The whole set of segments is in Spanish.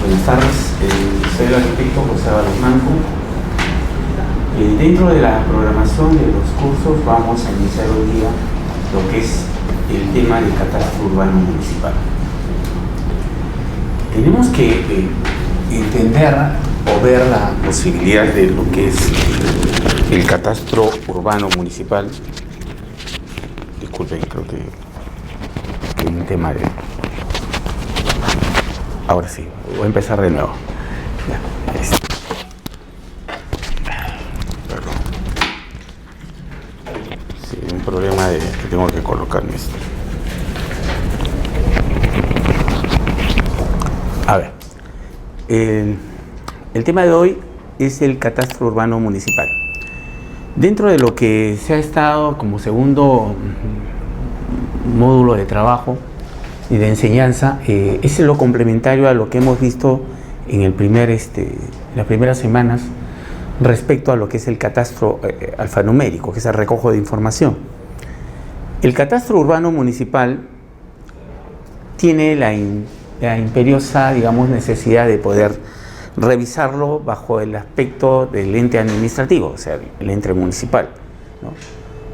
Buenas tardes, soy el arquitecto José Ábalos Manco. Dentro de la programación de los cursos vamos a iniciar hoy día lo que es el tema del catastro urbano municipal. Tenemos que entender o ver la posibilidad de lo que es el catastro urbano municipal. Disculpen, creo que hay un tema de... Ahora sí, voy a empezar de nuevo. Perdón. Sí, un problema de que tengo que colocarme esto. A ver, el tema de hoy es el catastro urbano municipal. Dentro de lo que se ha estado como segundo módulo de trabajo y de enseñanza, es lo complementario a lo que hemos visto en las primeras semanas respecto a lo que es el catastro alfanumérico, que es el recojo de información. El catastro urbano municipal tiene la imperiosa, digamos, necesidad de poder revisarlo bajo el aspecto del ente administrativo, o sea, el ente municipal, ¿no?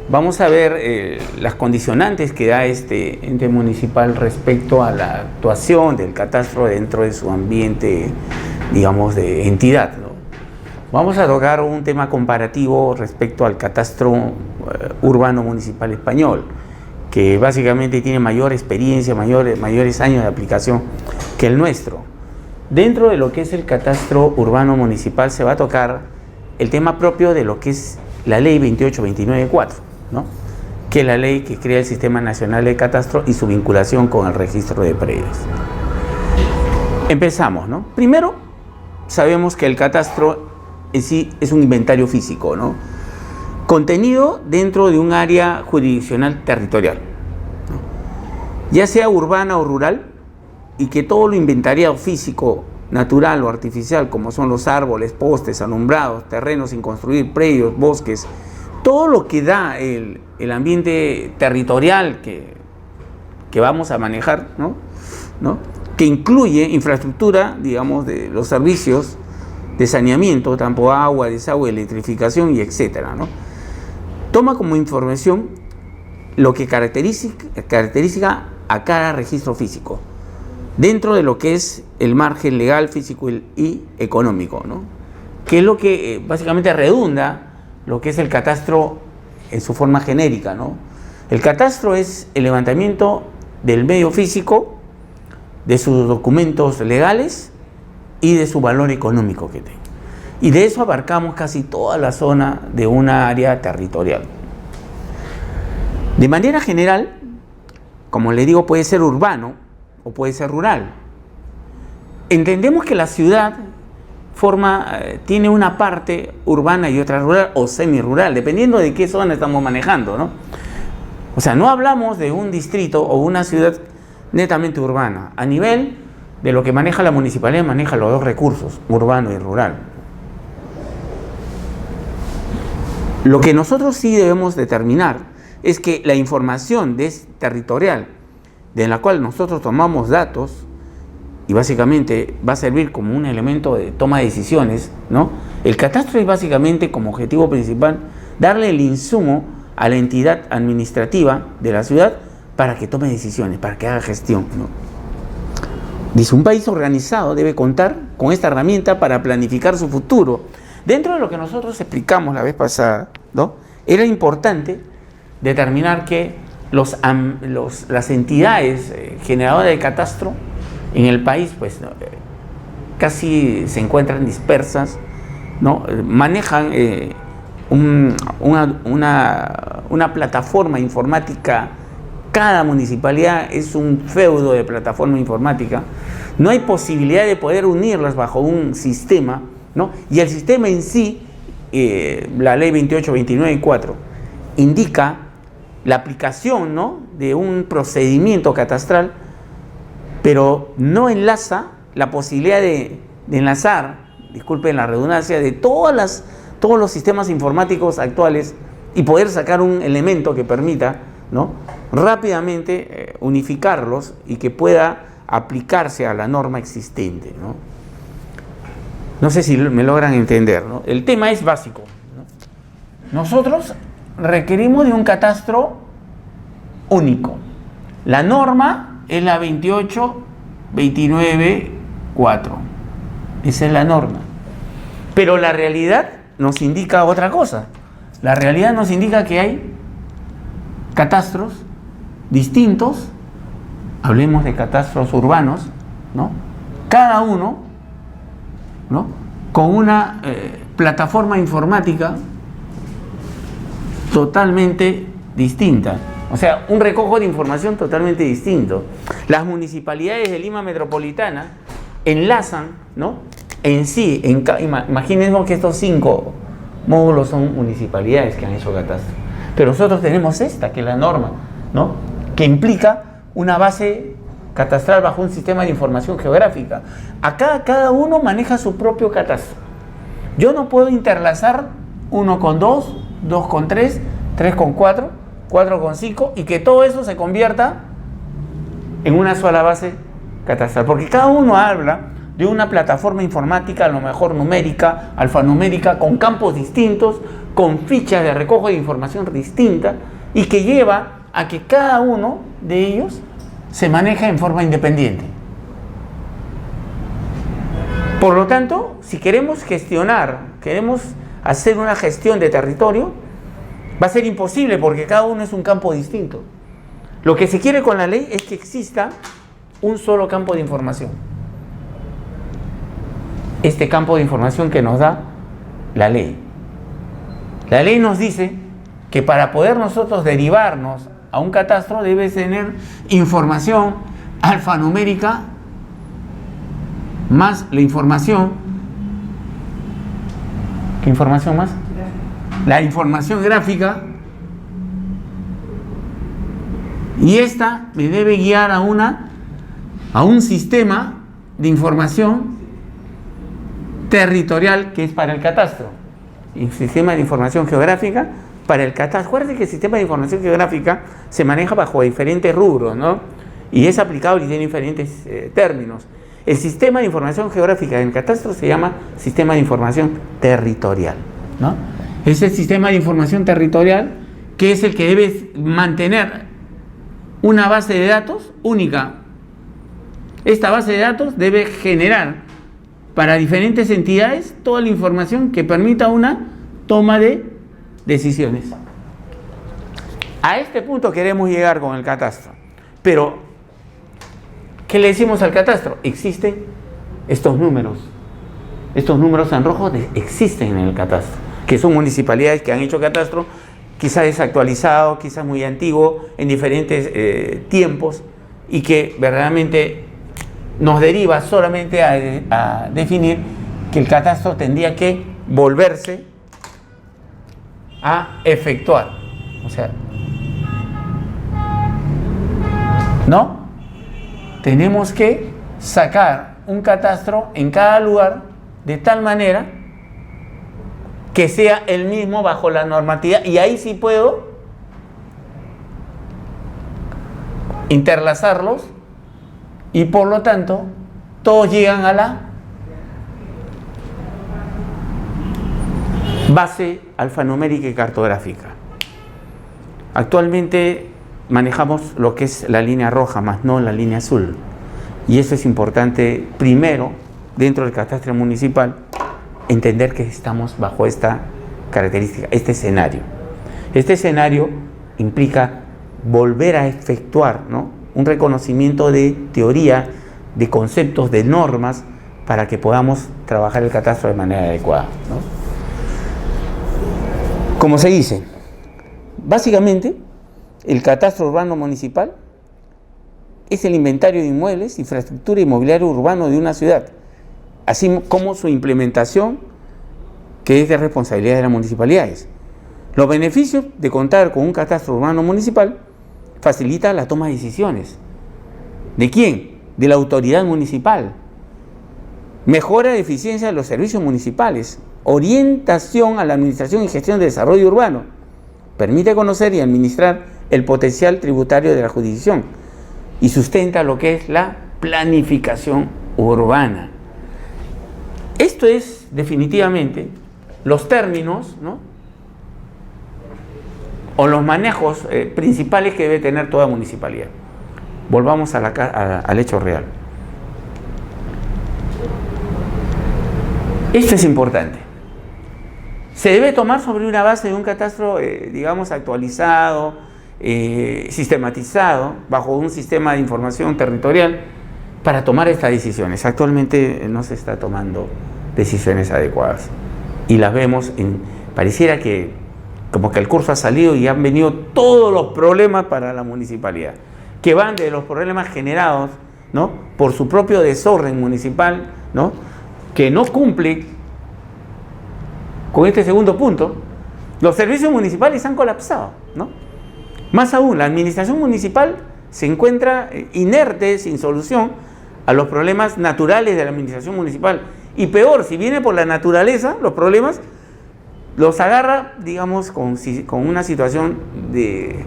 Vamos a ver las condicionantes que da este ente municipal respecto a la actuación del catastro dentro de su ambiente, digamos, de entidad, ¿no? Vamos a tocar un tema comparativo respecto al catastro urbano municipal español, que básicamente tiene mayor experiencia, mayores años de aplicación que el nuestro. Dentro de lo que es el catastro urbano municipal se va a tocar el tema propio de lo que es la ley 28294, ¿no? Que es la ley que crea el Sistema Nacional de Catastro y su vinculación con el registro de predios. Empezamos, ¿no? Primero, sabemos que el catastro en sí es un inventario físico, ¿no? Contenido dentro de un área jurisdiccional territorial, ¿no? Ya sea urbana o rural, y que todo lo inventariado físico, natural o artificial, como son los árboles, postes, alumbrados, terrenos sin construir, predios, bosques, todo lo que da el ambiente territorial que vamos a manejar, ¿no? Que incluye infraestructura, digamos, de los servicios de saneamiento, tanto agua, desagüe, electrificación y etcétera, ¿no? Toma como información lo que caracteriza a cada registro físico, dentro de lo que es el margen legal, físico y económico, ¿no? Que es lo que básicamente redunda lo que es el catastro en su forma genérica, ¿no? El catastro es el levantamiento del medio físico, de sus documentos legales y de su valor económico que tenga. Y de eso abarcamos casi toda la zona de una área territorial. De manera general, como le digo, puede ser urbano o puede ser rural. Entendemos que la ciudad tiene una parte urbana y otra rural o semirural, dependiendo de qué zona estamos manejando, ¿no? O sea, no hablamos de un distrito o una ciudad netamente urbana. A nivel de lo que maneja la municipalidad, maneja los dos recursos, urbano y rural. Lo que nosotros sí debemos determinar es que la información territorial de la cual nosotros tomamos datos, y básicamente va a servir como un elemento de toma de decisiones, ¿no? El catastro es básicamente como objetivo principal darle el insumo a la entidad administrativa de la ciudad para que tome decisiones, para que haga gestión, ¿no? Dice, un país organizado debe contar con esta herramienta para planificar su futuro. Dentro de lo que nosotros explicamos la vez pasada, ¿no? Era importante determinar que las entidades generadoras de catastro en el país, pues, casi se encuentran dispersas, ¿no? Manejan una plataforma informática. Cada municipalidad es un feudo de plataforma informática. No hay posibilidad de poder unirlas bajo un sistema, ¿no? Y el sistema en sí, la ley 28294, indica la aplicación, ¿no?, de un procedimiento catastral, pero no enlaza la posibilidad de enlazar, disculpen la redundancia, de todos los sistemas informáticos actuales y poder sacar un elemento que permita, ¿no?, rápidamente unificarlos y que pueda aplicarse a la norma existente, ¿no? No sé si me logran entender, ¿no? El tema es básico, ¿no? Nosotros requerimos de un catastro único. La norma es la 28.29.4. Esa es la norma. Pero la realidad nos indica otra cosa. La realidad nos indica que hay catastros distintos, hablemos de catastros urbanos, ¿no? Cada uno, ¿no?, con una plataforma informática totalmente distinta. O sea, un recojo de información totalmente distinto. Las municipalidades de Lima Metropolitana enlazan, ¿no?, en sí, imaginemos que estos 5 módulos son municipalidades que han hecho catastro. Pero nosotros tenemos esta, que es la norma, ¿no?, que implica una base catastral bajo un sistema de información geográfica. Acá cada uno maneja su propio catastro. Yo no puedo interlazar 1 con 2, 2 con 3, 3 con 4, 4 con 5 y que todo eso se convierta en una sola base catastral. Porque cada uno habla de una plataforma informática, a lo mejor numérica, alfanumérica, con campos distintos, con fichas de recojo de información distinta y que lleva a que cada uno de ellos se maneja en forma independiente. Por lo tanto, si queremos gestionar, queremos hacer una gestión de territorio, va a ser imposible porque cada uno es un campo distinto. Lo que se quiere con la ley es que exista un solo campo de información. Este campo de información que nos da la ley. La ley nos dice que para poder nosotros derivarnos a un catastro debe tener información alfanumérica más la información. ¿Qué información más? La información gráfica. Y esta me debe guiar a un sistema de información territorial que es para el catastro. Y sistema de información geográfica para el catastro. Acuérdense que el sistema de información geográfica se maneja bajo diferentes rubros, ¿no? Y es aplicable y tiene diferentes términos. El sistema de información geográfica en el catastro se llama sistema de información territorial, ¿no? Es el sistema de información territorial que es el que debe mantener una base de datos única. Esta base de datos debe generar para diferentes entidades toda la información que permita una toma de decisiones. A este punto queremos llegar con el catastro. Pero, ¿qué le decimos al catastro? Existen estos números. Estos números en rojo existen en el catastro, que son municipalidades que han hecho catastro, quizás desactualizado, quizás muy antiguo, en diferentes tiempos, y que verdaderamente nos deriva solamente a definir que el catastro tendría que volverse a efectuar. O sea, ¿no? Tenemos que sacar un catastro en cada lugar de tal manera que sea el mismo bajo la normatividad, y ahí sí puedo interlazarlos y por lo tanto todos llegan a la base alfanumérica y cartográfica. Actualmente manejamos lo que es la línea roja, más no la línea azul, y eso es importante primero dentro del catastro municipal, entender que estamos bajo esta característica, este escenario. Este escenario implica volver a efectuar, ¿no?, un reconocimiento de teoría, de conceptos, de normas, para que podamos trabajar el catastro de manera adecuada, ¿no? Como se dice, básicamente el catastro urbano municipal es el inventario de inmuebles, infraestructura y mobiliario urbano de una ciudad, así como su implementación, que es de responsabilidad de las municipalidades. Los beneficios de contar con un catastro urbano municipal: facilita la toma de decisiones. ¿De quién? De la autoridad municipal. Mejora la eficiencia de los servicios municipales. Orientación a la administración y gestión de desarrollo urbano. Permite conocer y administrar el potencial tributario de la jurisdicción. Y sustenta lo que es la planificación urbana. Esto es definitivamente los términos, ¿no?, o los manejos principales que debe tener toda municipalidad. Volvamos al hecho real. Esto es importante. Se debe tomar sobre una base de un catastro, digamos, actualizado, sistematizado, bajo un sistema de información territorial, para tomar estas decisiones. Actualmente no se está tomando decisiones adecuadas. Y las vemos, pareciera que como que el curso ha salido y han venido todos los problemas para la municipalidad, que van de los problemas generados, ¿no?, por su propio desorden municipal, ¿no?, que no cumple con este segundo punto. Los servicios municipales han colapsado, ¿no? Más aún, la administración municipal se encuentra inerte, sin solución, a los problemas naturales de la administración municipal. Y peor, si viene por la naturaleza, los problemas los agarra, digamos, con una situación de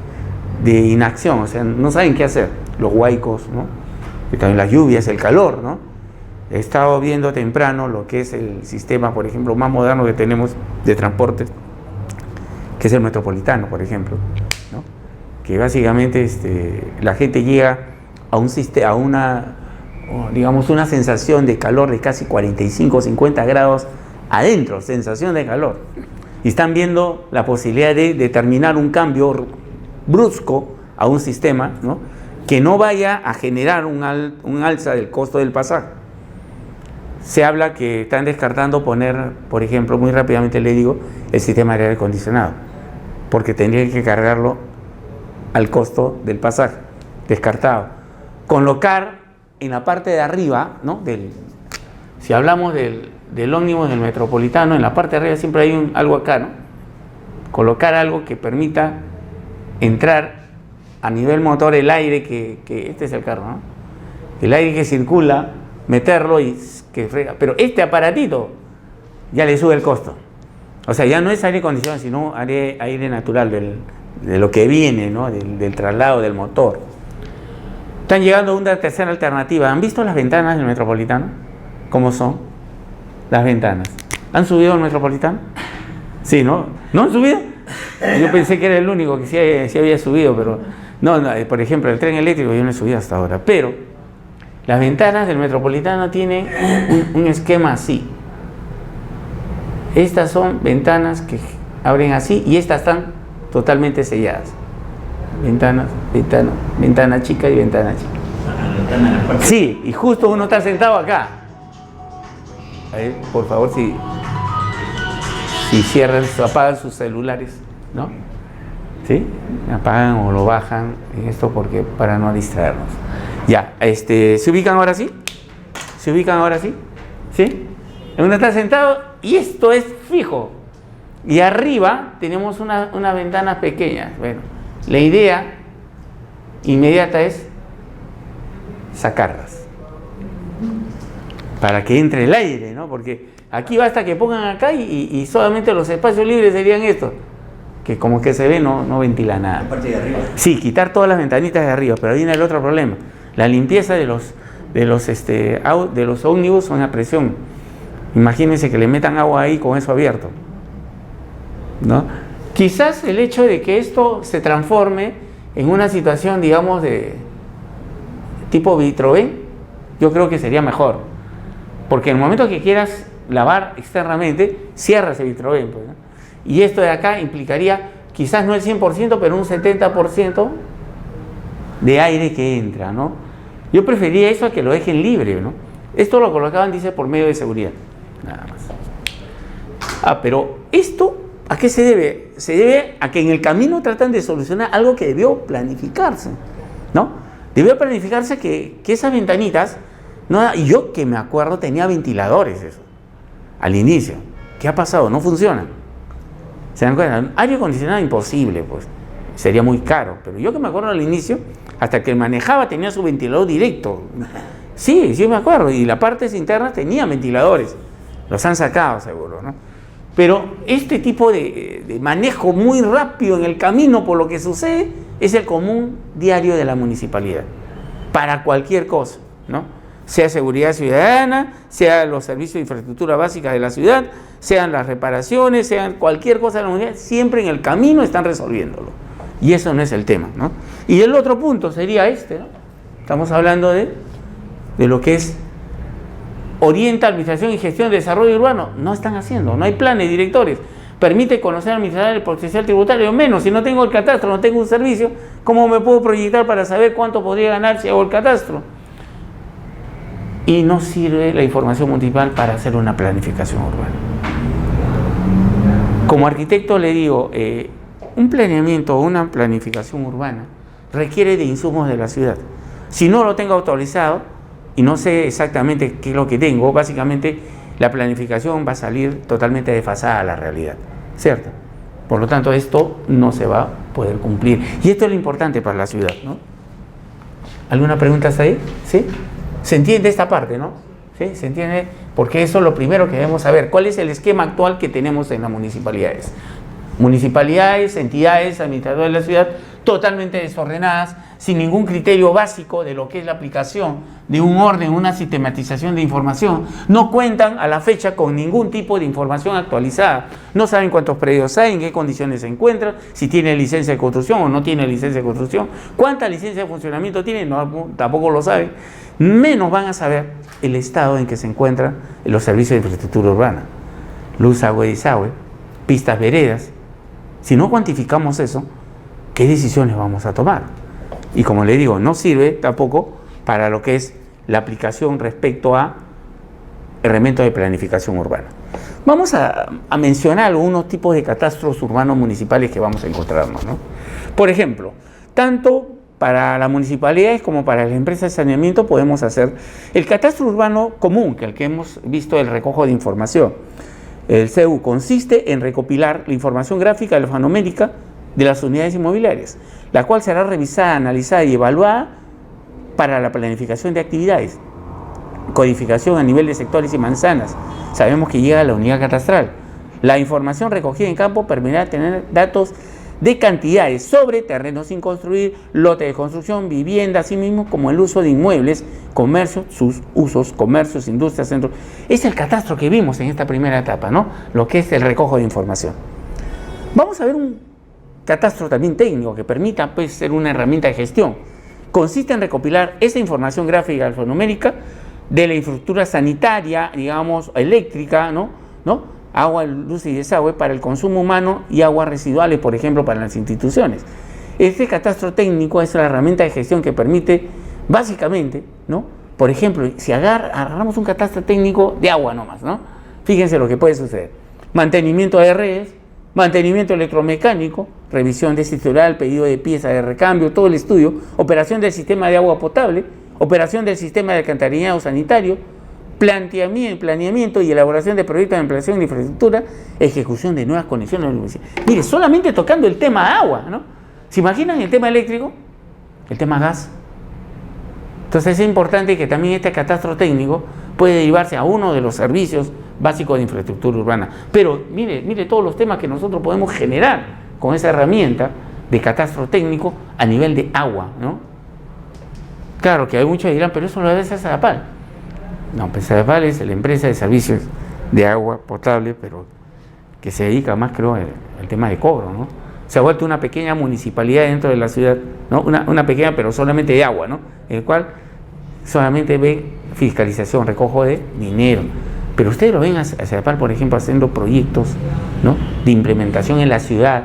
inacción, o sea, no saben qué hacer. Los huaicos, ¿no?, que también las lluvias, el calor, ¿no? He estado viendo temprano lo que es el sistema, por ejemplo, más moderno que tenemos de transporte, que es el metropolitano, por ejemplo, ¿no?, que básicamente la gente llega a un sistema, a una sensación de calor de casi 45 o 50 grados adentro, sensación de calor. Y están viendo la posibilidad de determinar un cambio brusco a un sistema, ¿no?, que no vaya a generar un alza del costo del pasaje. Se habla que están descartando poner, por ejemplo, muy rápidamente le digo, el sistema de aire acondicionado, porque tendrían que cargarlo al costo del pasaje, descartado. Colocar en la parte de arriba, ¿no?, si hablamos del ómnibus del metropolitano, en la parte de arriba siempre hay algo acá, ¿no? Colocar algo que permita entrar a nivel motor el aire que este es el carro, ¿no?, el aire que circula, meterlo y que frega. Pero este aparatito ya le sube el costo. O sea, ya no es aire acondicionado, sino aire natural de lo que viene, ¿no?, del traslado del motor. Están llegando a una tercera alternativa. ¿Han visto las ventanas del metropolitano? ¿Cómo son las ventanas? ¿Han subido al metropolitano? Sí, ¿no? ¿No han subido? Yo pensé que era el único que sí había subido, pero no, por ejemplo, el tren eléctrico yo no he subido hasta ahora. Pero las ventanas del metropolitano tienen un esquema así. Estas son ventanas que abren así y estas están totalmente selladas. Ventana chica y ventana chica. Sí, y justo uno está sentado acá. A ver, por favor, si cierran, apagan sus celulares, ¿no? ¿Sí? Apagan o lo bajan en esto porque para no distraernos. Ya, ¿se ubican ahora sí? ¿Se ubican ahora sí? ¿Sí? Uno está sentado y esto es fijo. Y arriba tenemos una ventana pequeña. Bueno, la idea inmediata es sacarlas para que entre el aire, ¿no? Porque aquí basta que pongan acá y solamente los espacios libres serían estos, que como que se ve no ventila nada. La parte de arriba. Sí, quitar todas las ventanitas de arriba, pero viene el otro problema. La limpieza de los ómnibus son a presión. Imagínense que le metan agua ahí con eso abierto, ¿no? Quizás el hecho de que esto se transforme en una situación, digamos, de tipo Vitroven, yo creo que sería mejor. Porque en el momento que quieras lavar externamente, cierras el Vitroven, pues, ¿no? Y esto de acá implicaría quizás no el 100%, pero un 70% de aire que entra, ¿no? Yo prefería eso a que lo dejen libre, ¿no? Esto lo colocaban, dice, por medio de seguridad. Nada más. Pero esto, ¿a qué se debe? Se debe a que en el camino tratan de solucionar algo que debió planificarse, ¿no? Debió planificarse que esas ventanitas, no, y yo que me acuerdo tenía ventiladores eso, al inicio. ¿Qué ha pasado? No funcionan. ¿Se dan cuenta? Aire acondicionado imposible, pues. Sería muy caro. Pero yo que me acuerdo al inicio, hasta que manejaba tenía su ventilador directo. Sí, me acuerdo. Y las partes internas tenían ventiladores. Los han sacado seguro, ¿no? Pero este tipo de manejo muy rápido en el camino por lo que sucede es el común diario de la municipalidad. Para cualquier cosa, ¿no? sea seguridad ciudadana, sea los servicios de infraestructura básica de la ciudad, sean las reparaciones, sean cualquier cosa de la comunidad, siempre en el camino están resolviéndolo. Y eso no es el tema, ¿no? Y el otro punto sería este, ¿no? Estamos hablando de lo que es orienta administración y gestión de desarrollo urbano. No están haciendo, no hay planes directores. Permite conocer administrar el potencial tributario, menos. Si no tengo el catastro, no tengo un servicio, ¿cómo me puedo proyectar para saber cuánto podría ganar si hago el catastro? Y no sirve la información municipal para hacer una planificación urbana. Como arquitecto le digo, un planeamiento o una planificación urbana requiere de insumos de la ciudad. Si no lo tengo autorizado y no sé exactamente qué es lo que tengo, básicamente la planificación va a salir totalmente desfasada a la realidad, ¿cierto? Por lo tanto, esto no se va a poder cumplir. Y esto es lo importante para la ciudad, ¿no? ¿Alguna pregunta hasta ahí? ¿Sí? ¿Se entiende esta parte, no? ¿Sí? ¿Se entiende? Porque eso es lo primero que debemos saber. ¿Cuál es el esquema actual que tenemos en las municipalidades? Municipalidades, entidades, administradores de la ciudad totalmente desordenadas, sin ningún criterio básico de lo que es la aplicación de un orden, una sistematización de información. No cuentan a la fecha con ningún tipo de información actualizada. No saben cuántos predios hay, en qué condiciones se encuentran, si tiene licencia de construcción o no tiene licencia de construcción, cuánta licencia de funcionamiento tiene, no, tampoco lo saben. Menos van a saber el estado en que se encuentran los servicios de infraestructura urbana. Luz, agua y desagüe, pistas, veredas. Si no cuantificamos eso, ¿qué decisiones vamos a tomar? Y como le digo, no sirve tampoco para lo que es la aplicación respecto a elementos de planificación urbana. Vamos a mencionar algunos tipos de catastros urbanos municipales que vamos a encontrarnos, ¿no? Por ejemplo, tanto para las municipalidades como para las empresas de saneamiento podemos hacer el catastro urbano común, que el que hemos visto, el recojo de información. El CEU consiste en recopilar la información gráfica y alfanumérica de las unidades inmobiliarias, la cual será revisada, analizada y evaluada para la planificación de actividades. Codificación a nivel de sectores y manzanas. Sabemos que llega a la unidad catastral. La información recogida en campo permitirá tener datos de cantidades sobre terrenos sin construir, lotes de construcción, vivienda, así mismo como el uso de inmuebles, comercio, sus usos, comercios, industrias, centros. Es el catastro que vimos en esta primera etapa, ¿no? Lo que es el recojo de información. Vamos a ver un catastro también técnico que permita, pues, ser una herramienta de gestión. Consiste en recopilar esa información gráfica alfanumérica de la infraestructura sanitaria, digamos, eléctrica, ¿no? Agua, luz y desagüe para el consumo humano y aguas residuales, por ejemplo, para las instituciones. Este catastro técnico es la herramienta de gestión que permite, básicamente, ¿no? Por ejemplo, si agarramos un catastro técnico de agua nomás, ¿no? Fíjense lo que puede suceder. Mantenimiento de redes, mantenimiento electromecánico, revisión de estructural, pedido de pieza de recambio, todo el estudio, operación del sistema de agua potable, operación del sistema de alcantarillado sanitario, planeamiento y elaboración de proyectos de ampliación de infraestructura, ejecución de nuevas conexiones de la universidad. Mire, solamente tocando el tema agua, ¿no? ¿Se imaginan el tema eléctrico? El tema gas. Entonces es importante que también este catastro técnico puede derivarse a uno de los servicios básicos de infraestructura urbana. Pero mire todos los temas que nosotros podemos generar con esa herramienta de catastro técnico a nivel de agua, ¿no? Claro que hay muchos que dirán, pero eso lo debe hacer Sadapal. No, pues Sadapal es la empresa de servicios de agua potable, pero que se dedica más, creo, al tema de cobro, ¿no? Se ha vuelto una pequeña municipalidad dentro de la ciudad, ¿no? Una pequeña, pero solamente de agua, ¿no? En el cual solamente ve fiscalización, recojo de dinero. Pero ustedes lo ven a Sadapal, por ejemplo, haciendo proyectos, ¿no? De implementación en la ciudad,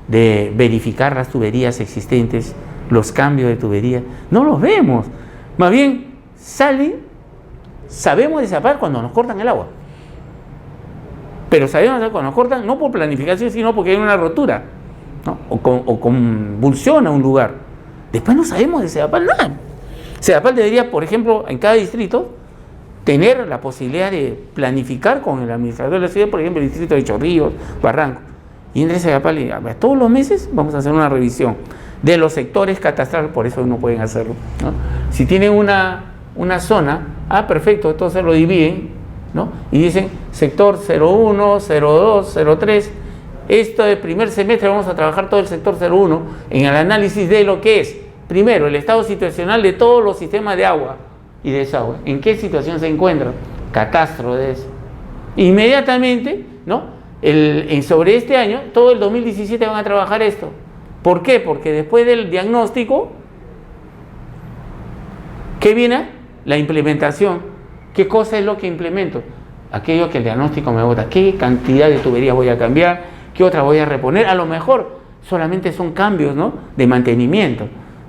de verificar las tuberías existentes, los cambios de tuberías. No los vemos. Más bien, sabemos de Sadapal cuando nos cortan el agua. Pero sabemos cuando nos cortan, no por planificación, sino porque hay una rotura, ¿no? o convulsiona un lugar. Después no sabemos de Sadapal nada. Sadapal debería, por ejemplo, en cada distrito, tener la posibilidad de planificar con el administrador de la ciudad, por ejemplo, el distrito de Chorrillos, Barranco. Y entre Sadapal, y todos los meses vamos a hacer una revisión de los sectores catastrales, por eso no pueden hacerlo, ¿no? Si tienen una zona, perfecto, entonces lo dividen, ¿no? Y dicen sector 01, 02, 03. Esto de primer semestre vamos a trabajar todo el sector 01 en el análisis de lo que es, primero, el estado situacional de todos los sistemas de agua y desagüe. ¿En qué situación se encuentra? Catastro de eso. Inmediatamente, ¿no? Sobre este año, todo el 2017 van a trabajar esto. ¿Por qué? Porque después del diagnóstico, ¿qué viene? La implementación. ¿Qué cosa es lo que implemento? Aquello que el diagnóstico me bota. ¿Qué cantidad de tuberías voy a cambiar? ¿Qué otra voy a reponer? A lo mejor solamente son cambios, ¿no?, de mantenimiento.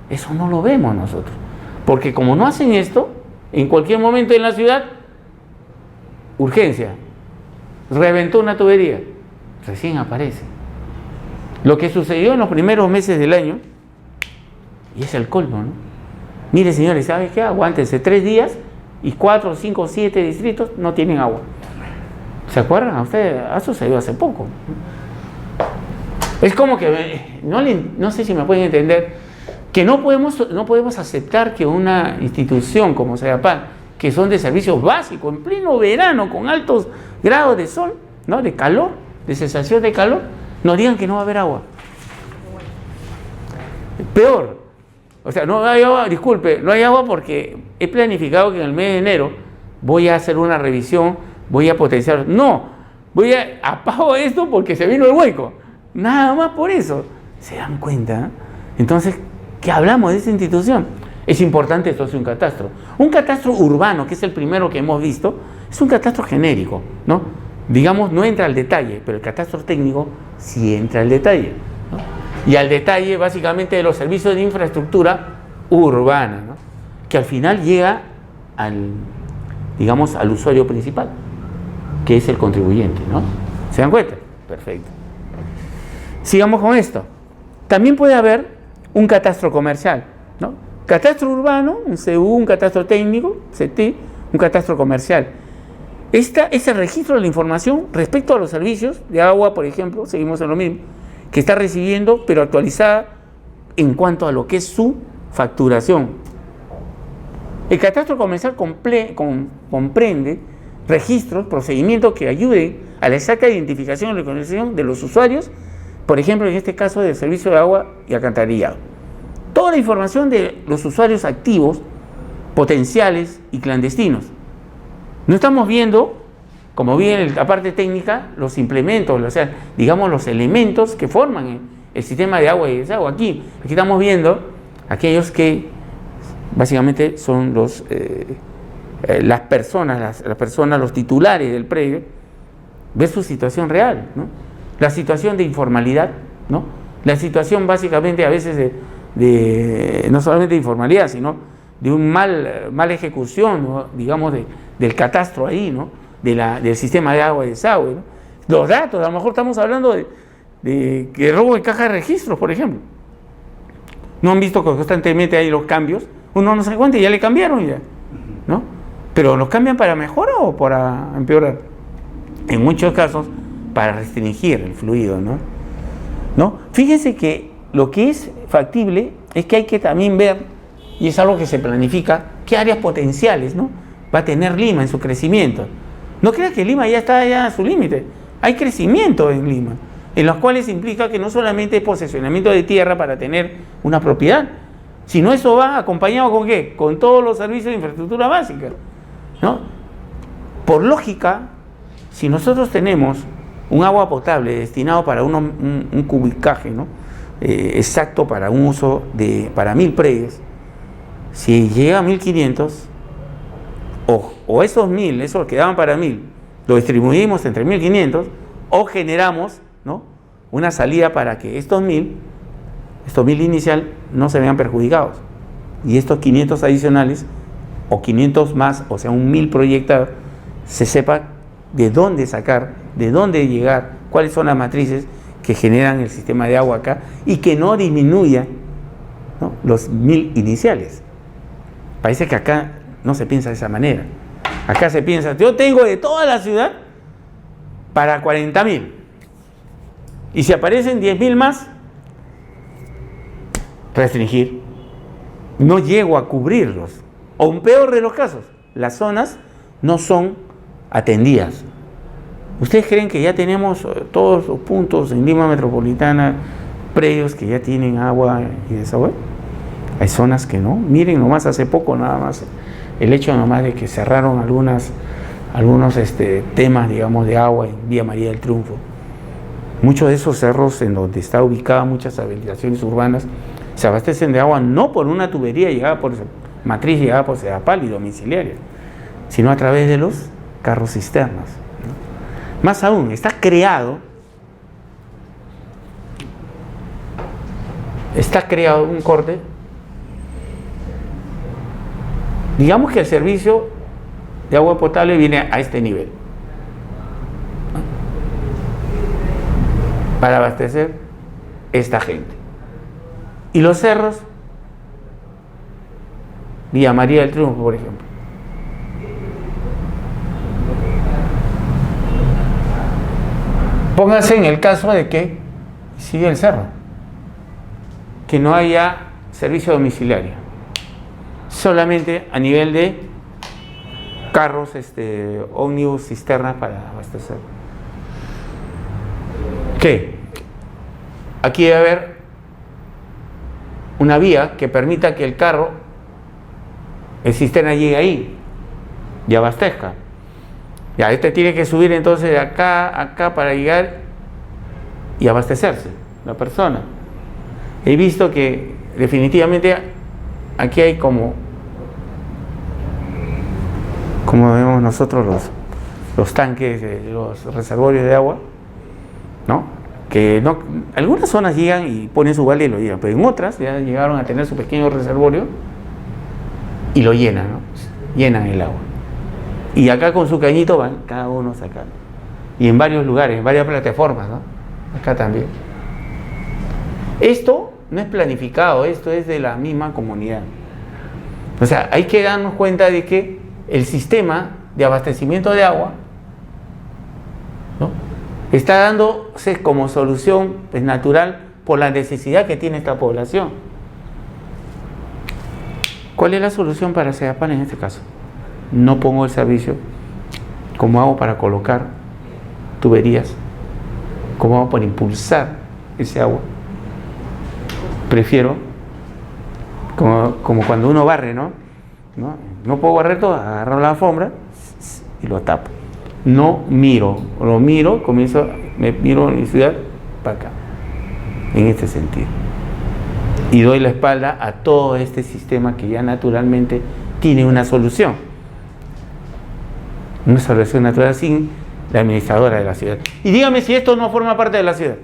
Eso no lo vemos nosotros. Porque como no hacen esto, en cualquier momento en la ciudad, urgencia, reventó una tubería, recién aparece. Lo que sucedió en los primeros meses del año, y es el colmo, ¿no? Mire, señores, ¿sabe qué? Aguántense 3 días y 4, 5, 7 distritos no tienen agua. ¿Se acuerdan? A ustedes ha sucedido hace poco. Es como que, no sé si me pueden entender, que no podemos aceptar que una institución como CEDAPAL, que son de servicios básicos, en pleno verano, con altos grados de sol, ¿no?, de calor, de sensación de calor, nos digan que no va a haber agua. Peor, o sea, no hay agua, disculpe, no hay agua porque he planificado que en el mes de enero voy a hacer una revisión, voy a potenciar. No, apago esto porque se vino el hueco. Nada más por eso. ¿Se dan cuenta? Entonces, ¿qué hablamos de esa institución? Es importante esto, es un catastro. Un catastro urbano, que es el primero que hemos visto, es un catastro genérico, ¿no? Digamos, no entra al detalle, pero el catastro técnico sí entra al detalle, ¿no? Y al detalle, básicamente, de los servicios de infraestructura urbana, ¿no?, que al final llega al usuario principal, que es el contribuyente, ¿no? ¿Se dan cuenta? Perfecto. Sigamos con esto. También puede haber un catastro comercial, ¿no? Catastro urbano, un CU, un catastro técnico, CT, un catastro comercial. Ese registro de la información respecto a los servicios de agua, por ejemplo, seguimos en lo mismo, que está recibiendo, pero actualizada en cuanto a lo que es su facturación. El catastro comercial comprende registros, procedimientos que ayuden a la exacta identificación y localización de los usuarios, por ejemplo, en este caso del servicio de agua y alcantarillado. Toda la información de los usuarios activos, potenciales y clandestinos. No estamos viendo, como vi en la parte técnica, los implementos, o sea, digamos los elementos que forman el sistema de agua y desagüe. Aquí estamos viendo aquellos que básicamente son las personas, los titulares del predio, ver su situación real, ¿no? La situación de informalidad, ¿no? La situación básicamente a veces no solamente de informalidad, sino de un mala ejecución, ¿no?, digamos, del catastro ahí, ¿no?, del sistema de agua y desagüe, ¿no? Los datos, a lo mejor estamos hablando de que robo de caja de registros, por ejemplo. ¿No han visto que constantemente hay los cambios? Uno no se da cuenta y ya le cambiaron ya, ¿no? Pero ¿los cambian para mejorar o para empeorar? En muchos casos, para restringir el fluido, ¿no? Fíjense que lo que es factible es que hay que también ver, y es algo que se planifica, qué áreas potenciales, ¿no?, va a tener Lima en su crecimiento. No crean que Lima ya está a su límite. Hay crecimiento en Lima, en los cuales implica que no solamente es posesionamiento de tierra para tener una propiedad, sino eso va acompañado ¿con qué? Con todos los servicios de infraestructura básica, ¿no? Por lógica, si nosotros tenemos un agua potable destinado para un cubicaje, ¿no?, exacto para un uso para 1000 predios, si llega a 1500, o esos 1000, esos que daban para 1000, lo distribuimos entre 1500, o generamos, ¿no?, una salida para que estos 1000 inicial no se vean perjudicados, y estos 500 adicionales, o 500 más, o sea, un 1000 proyectado, se sepa de dónde sacar, de dónde llegar, cuáles son las matrices que generan el sistema de agua acá, y que no disminuya, ¿no?, los 1000 iniciales. Parece que acá no se piensa de esa manera. Acá se piensa, yo tengo de toda la ciudad para 40.000. Y si aparecen 10.000 más, restringir. No llego a cubrirlos. O un peor de los casos, las zonas no son atendidas. ¿Ustedes creen que ya tenemos todos los puntos en Lima Metropolitana, predios que ya tienen agua y desagüe? Hay zonas que no. Miren, nomás hace poco nada más El hecho nomás de que cerraron algunos temas, digamos, de agua en Vía María del Triunfo. Muchos de esos cerros en donde está ubicada muchas habitaciones urbanas se abastecen de agua no por una tubería llegada por matriz, llegada por Sedapal y domiciliaria, sino a través de los carros cisternas, ¿no? Más aún, está creado un corte. Digamos que el servicio de agua potable viene a este nivel, ¿no?, para abastecer esta gente. Y los cerros, Villa María del Triunfo, por ejemplo. Pónganse en el caso de que sigue el cerro, que no haya servicio domiciliario, solamente a nivel de carros, ómnibus, cisternas para abastecer. ¿Qué? Aquí debe haber una vía que permita que el carro, el cisterna, llegue ahí y abastezca. Ya, tiene que subir entonces de acá a acá para llegar y abastecerse, la persona. He visto que definitivamente aquí hay como vemos nosotros los tanques, los reservorios de agua, ¿no? Que no, algunas zonas llegan y ponen su balde y lo llenan, pero en otras ya llegaron a tener su pequeño reservorio y lo llenan, ¿no? Llenan el agua. Y acá con su cañito van cada uno sacando. Y en varios lugares, en varias plataformas, ¿no? Acá también. Esto no es planificado, esto es de la misma comunidad. O sea, hay que darnos cuenta de que el sistema de abastecimiento de agua, ¿no?, está dándose como solución, pues, natural por la necesidad que tiene esta población. ¿Cuál es la solución para Sedapal en este caso? No pongo el servicio. ¿Cómo hago para colocar tuberías? ¿Cómo hago para impulsar ese agua? Prefiero, como cuando uno barre, ¿no? No puedo barrer todo, agarro la alfombra y lo tapo. No miro, me miro en mi ciudad para acá, en este sentido. Y doy la espalda a todo este sistema que ya naturalmente tiene una solución. Una solución natural sin la administradora de la ciudad. Y dígame si esto no forma parte de la ciudad.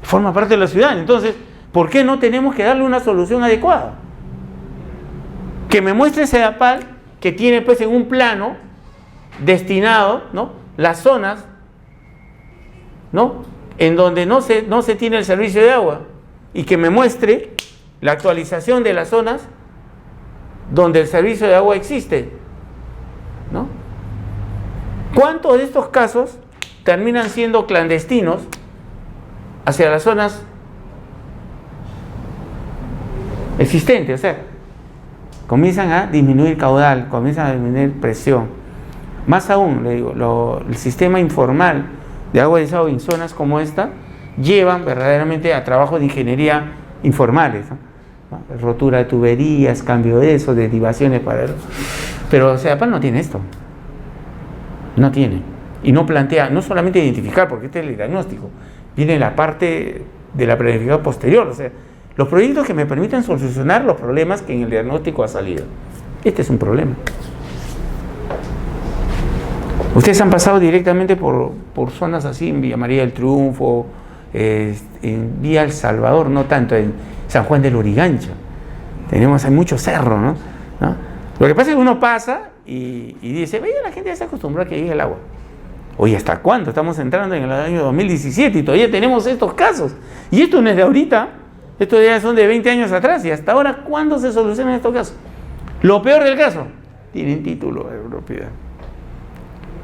Forma parte de la ciudad. Entonces, ¿por qué no tenemos que darle una solución adecuada? Que me muestre Sedapal que tiene, pues, en un plano destinado, ¿no?, las zonas, ¿no?, en donde no se tiene el servicio de agua, y que me muestre la actualización de las zonas donde el servicio de agua existe, ¿no? ¿Cuántos de estos casos terminan siendo clandestinos hacia las zonas existentes? O sea, comienzan a disminuir caudal, comienzan a disminuir presión. Más aún, le digo, el sistema informal de agua y desagüe en zonas como esta llevan verdaderamente a trabajos de ingeniería informales, ¿no? Rotura de tuberías, cambio de eso, derivaciones para el... Pero Sedapal no tiene esto. No tiene. Y no plantea, no solamente identificar, porque este es el diagnóstico, viene la parte de la planificación posterior, o sea, los proyectos que me permitan solucionar los problemas que en el diagnóstico ha salido. Este es un problema. Ustedes han pasado directamente por zonas así, en Villa María del Triunfo, en Vía El Salvador, no tanto, en San Juan del Lurigancho. Hay mucho cerro, ¿no? Lo que pasa es que uno pasa y dice, vaya, la gente ya se acostumbró a que llegue el agua. Oye, ¿hasta cuándo? Estamos entrando en el año 2017 y todavía tenemos estos casos. Y esto no es de ahorita, estos ya son de 20 años atrás. Y hasta ahora, ¿cuándo se solucionan estos casos? Lo peor del caso, tienen título de propiedad.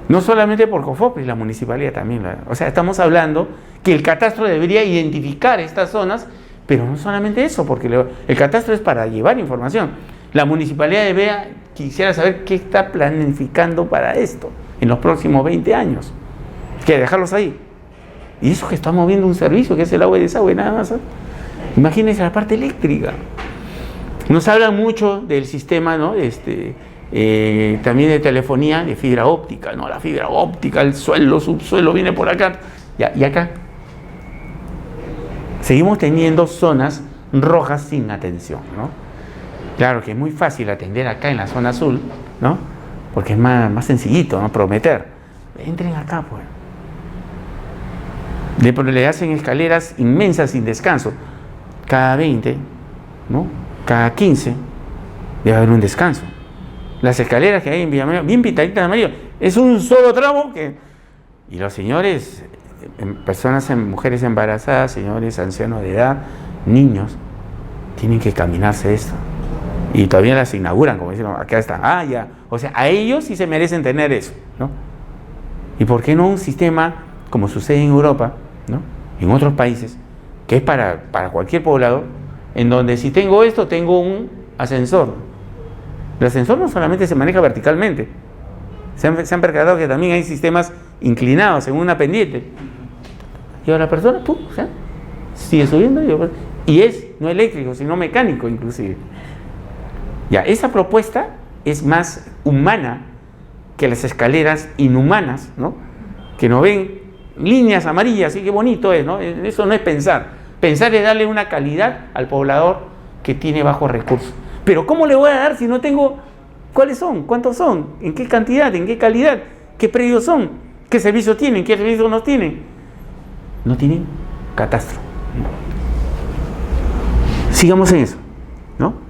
No solamente por COFOPRIS, la municipalidad también. O sea, estamos hablando que el catastro debería identificar estas zonas, pero no solamente eso, porque el catastro es para llevar información. La municipalidad quisiera saber qué está planificando para esto en los próximos 20 años. Que dejarlos ahí. Y eso que estamos viendo un servicio, que es el agua y desagüe, nada más. Imagínense la parte eléctrica. Nos hablan mucho del sistema, ¿no?, también de telefonía, de fibra óptica, ¿no? La fibra óptica, el suelo, subsuelo viene por acá, y acá seguimos teniendo zonas rojas sin atención, ¿no? Claro que es muy fácil atender acá en la zona azul, ¿no? Porque es más sencillito, ¿no? Prometer. Entren acá, pues. Le hacen escaleras inmensas sin descanso. Cada 20, ¿no? Cada 15 debe haber un descanso. Las escaleras que hay en Villa María, bien pintaditas de amarillo, es un solo tramo que... Y los señores, mujeres embarazadas, señores ancianos de edad, niños, tienen que caminarse esto. Y todavía las inauguran, como dicen, acá está, ya. O sea, a ellos sí se merecen tener eso, ¿no? ¿Y por qué no un sistema, como sucede en Europa, ¿no? En otros países, que es para cualquier poblado, en donde si tengo esto, tengo un ascensor? El ascensor no solamente se maneja verticalmente, se han percatado que también hay sistemas inclinados en una pendiente. Y a la persona, o sea, sigue subiendo, y es no eléctrico, sino mecánico inclusive. Ya, esa propuesta es más humana que las escaleras inhumanas, ¿no? Que no ven líneas amarillas, y qué bonito es, ¿no? Eso no es pensar. Pensar es darle una calidad al poblador que tiene bajos recursos. Pero ¿cómo le voy a dar si no tengo cuáles son, cuántos son, en qué cantidad, en qué calidad, qué predios son, qué servicios tienen, qué servicios no tienen? No tienen catastro. Sigamos en eso, ¿no?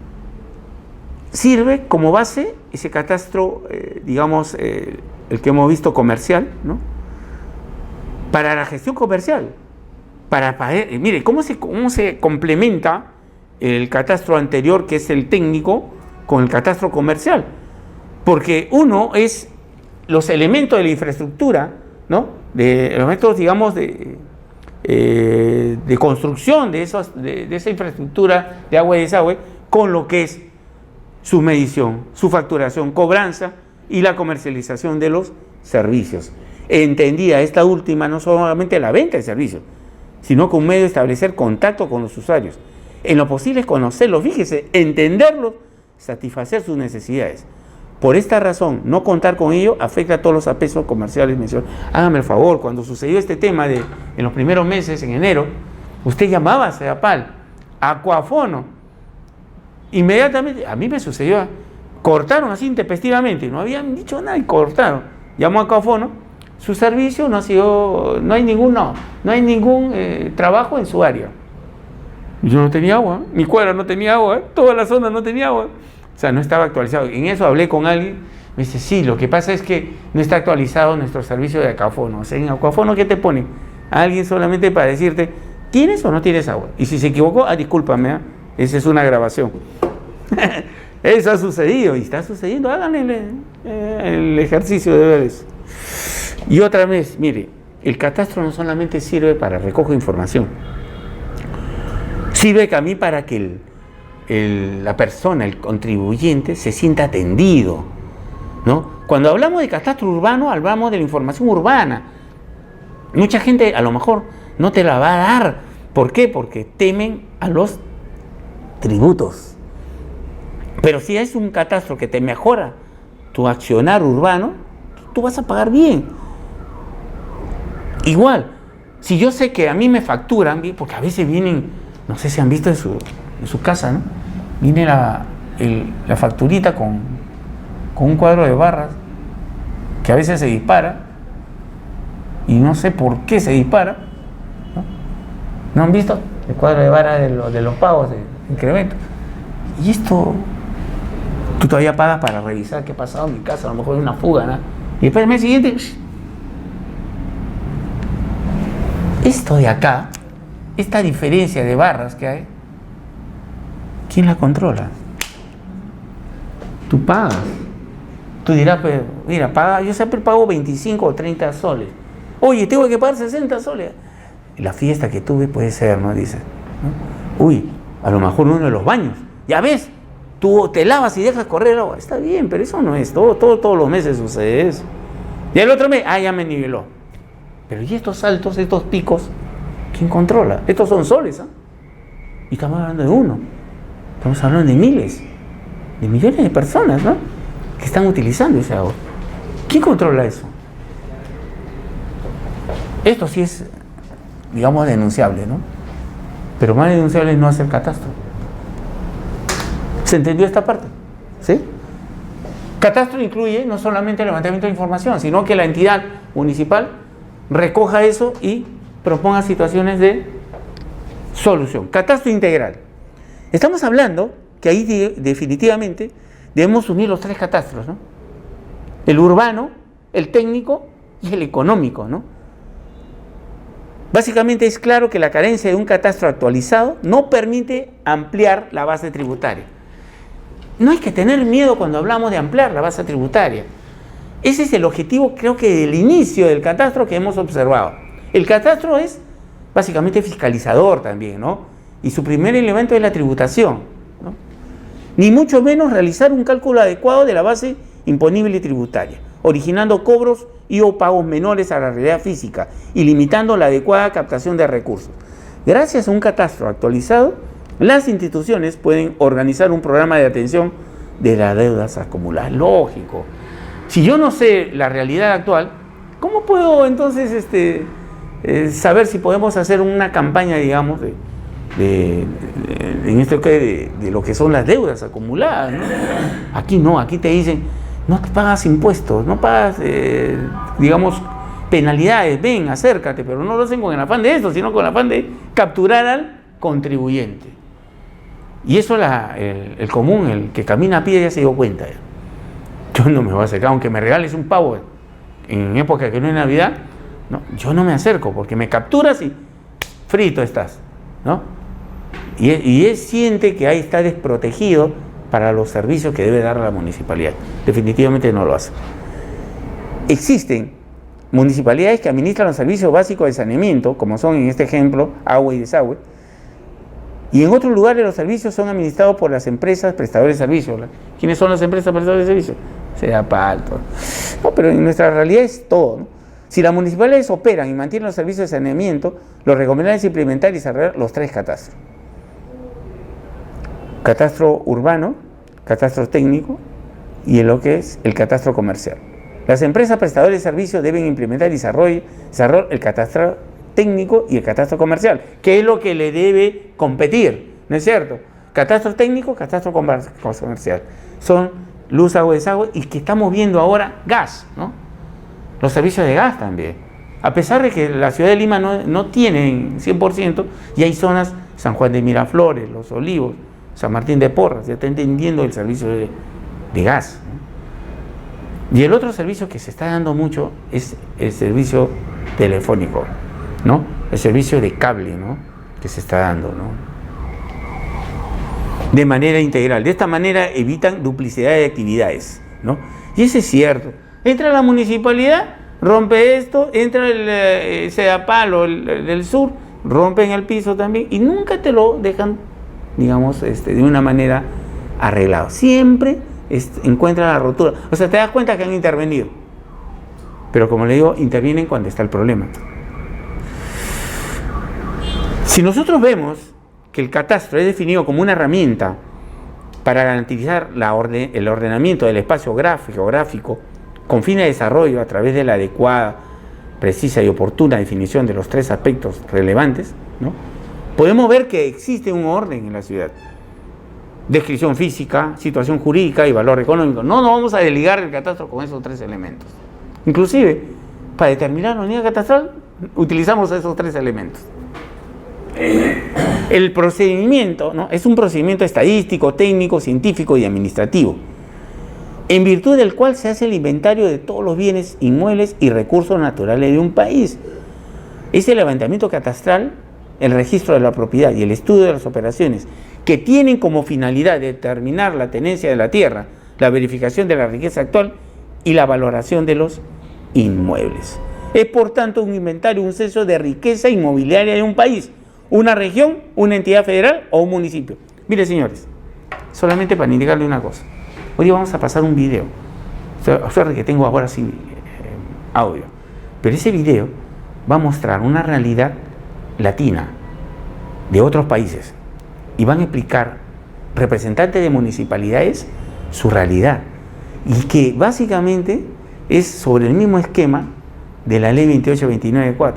Sirve como base ese catastro, digamos, el que hemos visto comercial, ¿no? Para la gestión comercial. Mire, ¿cómo se complementa el catastro anterior, que es el técnico, con el catastro comercial? Porque uno es los elementos de la infraestructura, ¿no? De elementos, digamos, de construcción de esa infraestructura de agua y desagüe, con lo que es su medición, su facturación, cobranza y la comercialización de los servicios. Entendía esta última no solamente la venta de servicios, sino como un medio de establecer contacto con los usuarios. En lo posible es conocerlos, fíjese, entenderlos, satisfacer sus necesidades. Por esta razón, no contar con ello afecta a todos los aspectos comerciales mencionados. Hágame el favor, cuando sucedió este tema en los primeros meses, en enero, usted llamaba a CEDAPAL, a Acuafono. Inmediatamente, a mí me sucedió, cortaron así intempestivamente, no habían dicho nada y cortaron. Llamó a Acuafono, su servicio no ha sido, no hay ningún trabajo en su área. Yo no tenía agua, mi cuadra no tenía agua, toda la zona no tenía agua. O sea, no estaba actualizado. En eso hablé con alguien, me dice, sí, lo que pasa es que no está actualizado nuestro servicio de Acuafono. O sea, en Acuafono, ¿qué te pone? Alguien solamente para decirte, ¿tienes o no tienes agua? Y si se equivocó, discúlpame, esa es una grabación. Eso ha sucedido y está sucediendo. Háganle el ejercicio de ver eso. Y otra vez, mire, el catastro no solamente sirve para recoger información, sirve también para que la persona, el contribuyente, se sienta atendido, ¿no? Cuando hablamos de catastro urbano, hablamos de la información urbana. Mucha gente a lo mejor no te la va a dar. ¿Por qué? Porque temen a los tributos. Pero si es un catastro que te mejora tu accionar urbano, tú vas a pagar bien. Igual, si yo sé que a mí me facturan, porque a veces vienen, no sé si han visto en su casa, ¿no? Viene la facturita con un cuadro de barras que a veces se dispara y no sé por qué se dispara, ¿no? ¿No han visto el cuadro de barras de los pagos de incremento? Y esto, tú todavía pagas para revisar qué ha pasado en mi casa, a lo mejor hay una fuga, ¿no? Y después el mes siguiente, esto de acá, esta diferencia de barras que hay, ¿quién la controla? Tú pagas. Tú dirás, pues, mira, yo siempre pago 25 o 30 soles. Oye, tengo que pagar 60 soles. La fiesta que tuve puede ser, ¿no? Dice, ¿no? Uy, a lo mejor uno de los baños. Ya ves, tú te lavas y dejas correr el agua. Está bien, pero eso no es todos los meses sucede eso. Y el otro mes, ya me niveló. Pero ¿y estos saltos, estos picos? ¿Quién controla? Estos son soles, ¿ah? Y estamos hablando de uno. Estamos hablando de miles, de millones de personas, ¿no? que están utilizando ese agua. ¿Quién controla eso? Esto sí es, digamos, denunciable, ¿no? Pero más denunciable es no hacer catastro. ¿Se entendió esta parte? ¿Sí? Catastro incluye no solamente el levantamiento de información, sino que la entidad municipal recoja eso y proponga situaciones de solución. Catastro integral. Estamos hablando que ahí definitivamente debemos unir los tres catastros, ¿no? El urbano, el técnico y el económico, ¿no? Básicamente es claro que la carencia de un catastro actualizado no permite ampliar la base tributaria. No hay que tener miedo cuando hablamos de ampliar la base tributaria. Ese es el objetivo, creo que del inicio del catastro que hemos observado. El catastro es básicamente fiscalizador también, ¿no? Y su primer elemento es la tributación, ¿no? Ni mucho menos realizar un cálculo adecuado de la base imponible tributaria, originando cobros y o pagos menores a la realidad física y limitando la adecuada captación de recursos. Gracias a un catastro actualizado, las instituciones pueden organizar un programa de atención de las deudas acumuladas. Lógico. Si yo no sé la realidad actual, ¿cómo puedo entonces saber si podemos hacer una campaña, digamos, en esto de lo que son las deudas acumuladas, ¿no? Aquí no, aquí te dicen, no te pagas impuestos, no pagas, digamos, penalidades, ven, acércate, pero no lo hacen con el afán de esto, sino con el afán de capturar al contribuyente. Y eso el común, el que camina a pie ya se dio cuenta. Yo no me voy a acercar, aunque me regales un pavo en época que no es Navidad, no, yo no me acerco porque me capturas y frito estás, ¿no? Y él siente que ahí está desprotegido para los servicios que debe dar la municipalidad. Definitivamente no lo hace. Existen municipalidades que administran los servicios básicos de saneamiento, como son en este ejemplo agua y desagüe, y en otros lugares los servicios son administrados por las empresas prestadoras de servicios. ¿Quiénes son las empresas prestadoras de servicios? SEDAPAL, todo. No, pero en nuestra realidad es todo, ¿no? Si las municipalidades operan y mantienen los servicios de saneamiento, lo recomendable es implementar y desarrollar los tres catastros. Catastro urbano, catastro técnico y lo que es el catastro comercial. Las empresas prestadoras de servicios deben implementar y desarrollar el catastro técnico y el catastro comercial, que es lo que le debe competir, ¿no es cierto? Catastro técnico, catastro comercial. Son luz, agua, desagüe, y que estamos viendo ahora gas, ¿no? Los servicios de gas también. A pesar de que la ciudad de Lima no tiene 100%, y hay zonas, San Juan de Miraflores, Los Olivos, San Martín de Porras, ya está entendiendo el servicio de gas, ¿no? Y el otro servicio que se está dando mucho es el servicio telefónico, ¿no? El servicio de cable, ¿no? Que se está dando, ¿no? De manera integral. De esta manera evitan duplicidad de actividades, ¿no? Y eso es cierto. Entra la municipalidad, rompe esto, entra el SEDAPAL o el del sur, rompen el piso también y nunca te lo dejan, digamos, de una manera arreglado. Siempre encuentra la rotura. O sea, te das cuenta que han intervenido. Pero como le digo, intervienen cuando está el problema. Si nosotros vemos que el catastro es definido como una herramienta para garantizar el ordenamiento del espacio geográfico con fines de desarrollo a través de la adecuada, precisa y oportuna definición de los tres aspectos relevantes, ¿no? Podemos ver que existe un orden en la ciudad. Descripción física, situación jurídica y valor económico. No nos vamos a desligar el catastro con esos tres elementos. Inclusive, para determinar la unidad catastral, utilizamos esos tres elementos. El procedimiento, ¿no? Es un procedimiento estadístico, técnico, científico y administrativo, en virtud del cual se hace el inventario de todos los bienes inmuebles y recursos naturales de un país. Es el levantamiento catastral, el registro de la propiedad y el estudio de las operaciones que tienen como finalidad determinar la tenencia de la tierra, la verificación de la riqueza actual y la valoración de los inmuebles. Es por tanto un inventario, un censo de riqueza inmobiliaria de un país, una región, una entidad federal o un municipio. Mire, señores, solamente para indicarle una cosa. Hoy vamos a pasar un video. Suerte que tengo ahora sí audio. Pero ese video va a mostrar una realidad latina de otros países y van a explicar representantes de municipalidades su realidad. y que básicamente es sobre el mismo esquema de la ley 2829-4,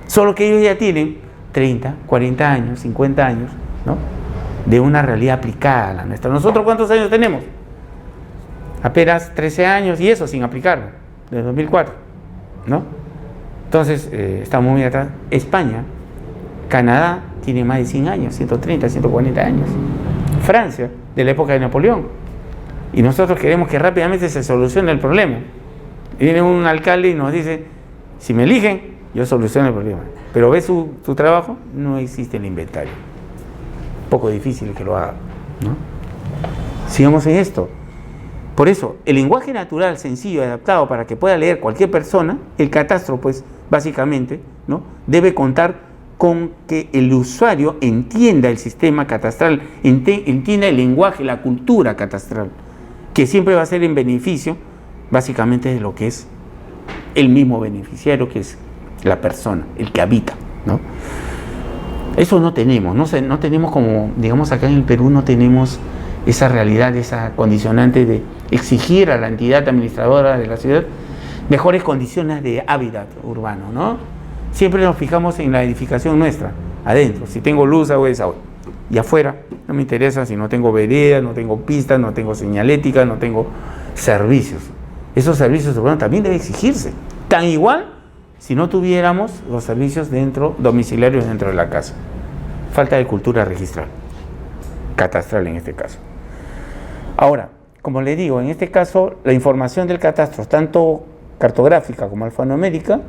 solo que ellos ya tienen 30, 40 años, 50 años, ¿no?, de una realidad aplicada a la nuestra. ¿Nosotros cuántos años tenemos? Apenas 13 años, y eso sin aplicarlo, desde 2004, ¿no? Entonces, estamos muy atrás. España, Canadá tiene más de 100 años, 130, 140 años. Francia, de la época de Napoleón. Y nosotros queremos que rápidamente se solucione el problema. Y viene un alcalde y nos dice, si me eligen, yo soluciono el problema. Pero ve su trabajo, no existe el inventario. Poco difícil que lo haga, ¿no? Sigamos en esto. Por eso, el lenguaje natural, sencillo, adaptado para que pueda leer cualquier persona, el catastro, pues, básicamente, ¿no?, debe contar con que el usuario entienda el sistema catastral, entienda el lenguaje, la cultura catastral, que siempre va a ser en beneficio, básicamente, de lo que es el mismo beneficiario, que es la persona, el que habita, ¿no? Eso no tenemos, no tenemos, como, digamos, acá en el Perú no tenemos esa realidad, esa condicionante de exigir a la entidad administradora de la ciudad mejores condiciones de hábitat urbano, ¿no? Siempre nos fijamos en la edificación nuestra, adentro, si tengo luz, hago esa, y afuera no me interesa si no tengo veredas, no tengo pistas, no tengo señalética, no tengo servicios. Esos servicios urbanos también deben exigirse, tan igual si no tuviéramos los servicios domiciliarios dentro de la casa. Falta de cultura registral, catastral en este caso. Ahora, como le digo, en este caso la información del catastro, tanto cartográfica como alfanumérica,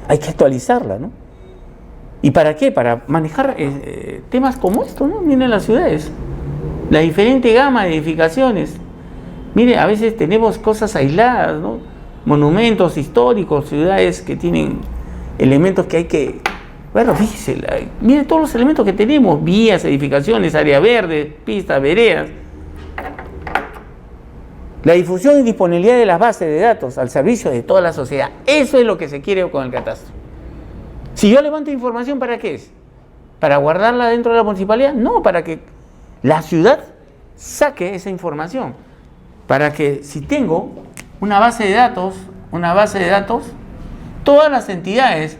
hay que actualizarla, ¿no? ¿Y para qué? Para manejar temas como esto, ¿no? Miren las ciudades, la diferente gama de edificaciones. Mire, a veces tenemos cosas aisladas, ¿no?, monumentos históricos, ciudades que tienen elementos que hay que... Bueno, fíjese, mire todos los elementos que tenemos, vías, edificaciones, área verde, pistas, veredas. La difusión y disponibilidad de las bases de datos al servicio de toda la sociedad. Eso es lo que se quiere con el catastro. Si yo levanto información, ¿para qué es? ¿Para guardarla dentro de la municipalidad? No, para que la ciudad saque esa información. Para que si tengo una base de datos, todas las entidades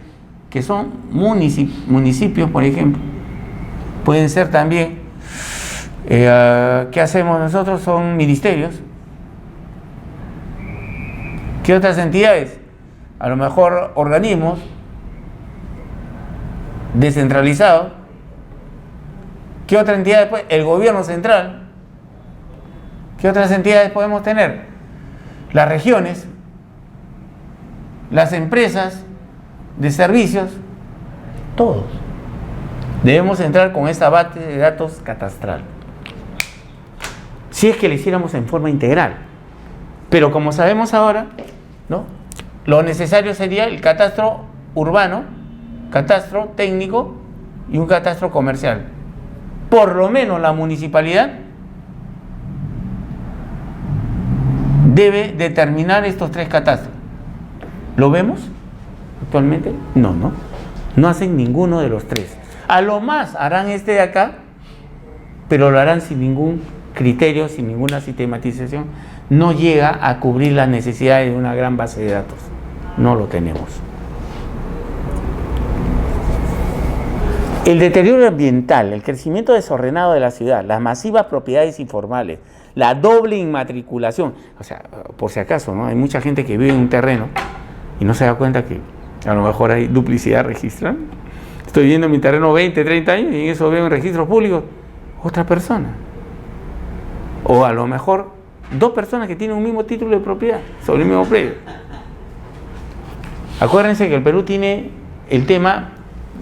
que son municipios, por ejemplo, pueden ser también, ¿qué hacemos nosotros? Son ministerios. ¿Qué otras entidades? A lo mejor organismos descentralizados. ¿Qué otra entidad después? El gobierno central. ¿Qué otras entidades podemos tener? Las regiones, las empresas de servicios, todos. Debemos entrar con esta base de datos catastral. Si es que lo hiciéramos en forma integral. Pero como sabemos ahora, ¿no?, lo necesario sería el catastro urbano, catastro técnico y un catastro comercial. Por lo menos la municipalidad debe determinar estos tres catastros. ¿Lo vemos actualmente? No hacen ninguno de los tres. A lo más harán este de acá, pero lo harán sin ningún criterio, sin ninguna sistematización. No llega a cubrir las necesidades de una gran base de datos. No lo tenemos. El deterioro ambiental, el crecimiento desordenado de la ciudad, las masivas propiedades informales, la doble inmatriculación. O sea, por si acaso, ¿no?, hay mucha gente que vive en un terreno y no se da cuenta que a lo mejor hay duplicidad registral. Estoy viviendo en mi terreno 20, 30 años y en eso veo en registros públicos otra persona. O a lo mejor dos personas que tienen un mismo título de propiedad sobre el mismo predio. Acuérdense que el Perú tiene el tema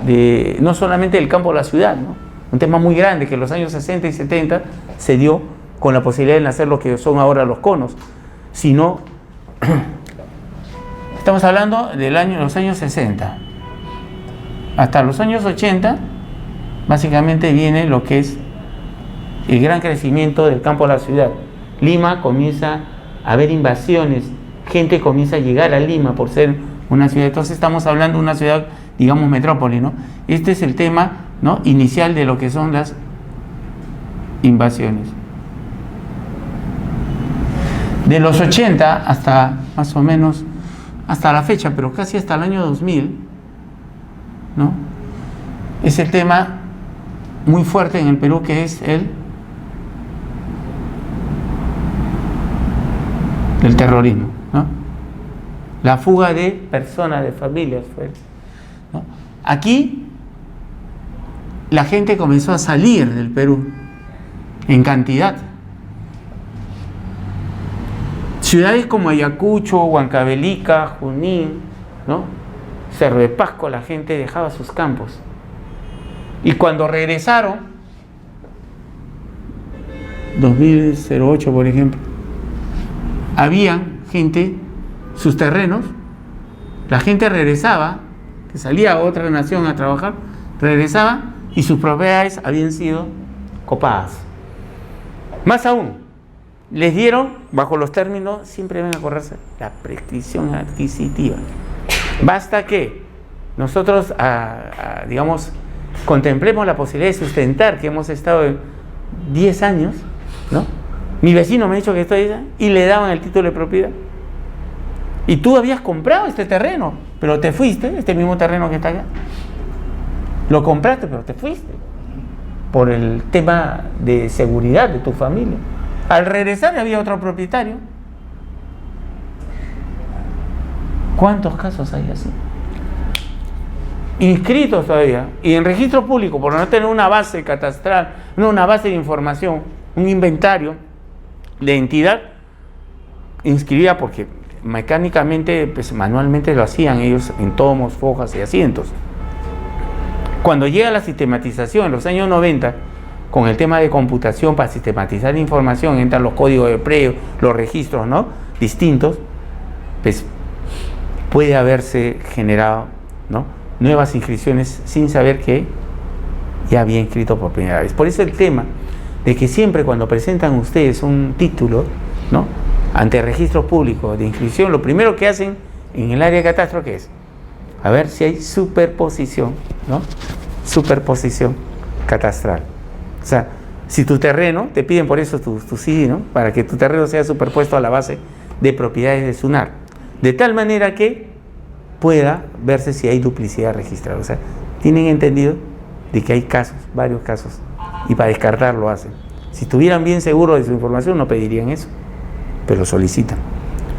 de no solamente el campo de la ciudad, ¿no?, un tema muy grande que en los años 60 y 70 se dio con la posibilidad de nacer lo que son ahora los conos, sino estamos hablando de los años 60 hasta los años 80. Básicamente viene lo que es el gran crecimiento del campo a la ciudad. Lima comienza a haber invasiones, gente comienza a llegar a Lima por ser una ciudad. Entonces estamos hablando de una ciudad, digamos, metrópoli, ¿no? Este es el tema, ¿no?, inicial de lo que son las invasiones. De los 80 hasta más o menos, hasta la fecha, pero casi hasta el año 2000, ¿no? Es el tema muy fuerte en el Perú, que es el terrorismo, ¿no? La fuga de personas, de familias, ¿no? Aquí la gente comenzó a salir del Perú en cantidad. Ciudades como Ayacucho, Huancavelica, Junín, ¿no? Cerro de Pasco, la gente dejaba sus campos. Y cuando regresaron, 2008 por ejemplo, habían gente, sus terrenos, la gente regresaba, que salía a otra nación a trabajar, regresaba y sus propiedades habían sido copadas. Más aún, les dieron, bajo los términos, siempre van a acordarse, la prescripción adquisitiva. Basta que nosotros, digamos, contemplemos la posibilidad de sustentar que hemos estado 10 años, ¿no? Mi vecino me ha dicho que estoy y le daban el título de propiedad. Y tú habías comprado este terreno, pero te fuiste, este mismo terreno que está acá. Lo compraste, pero te fuiste. Por el tema de seguridad de tu familia. Al regresar había otro propietario. ¿Cuántos casos hay así? Inscritos todavía. Y en registro público, por no tener una base catastral, no una base de información, un inventario de entidad inscribida, porque mecánicamente, pues manualmente lo hacían ellos en tomos, fojas y asientos. Cuando llega la sistematización en los años 90, con el tema de computación para sistematizar información, entran los códigos de predio, los registros, ¿no?, distintos, pues puede haberse generado, ¿no?, nuevas inscripciones sin saber que ya había inscrito por primera vez. Por eso el tema de que siempre cuando presentan ustedes un título, ¿no?, ante registros públicos de inscripción, lo primero que hacen en el área de catastro, ¿qué es? A ver si hay superposición, ¿no?, superposición catastral. O sea, si tu terreno, te piden por eso tu CD, ¿no?, para que tu terreno sea superpuesto a la base de propiedades de SUNAR, de tal manera que pueda verse si hay duplicidad registrada. O sea, tienen entendido de que hay casos, varios casos, y para descartar lo hacen. Si estuvieran bien seguros de su información no pedirían eso, pero lo solicitan.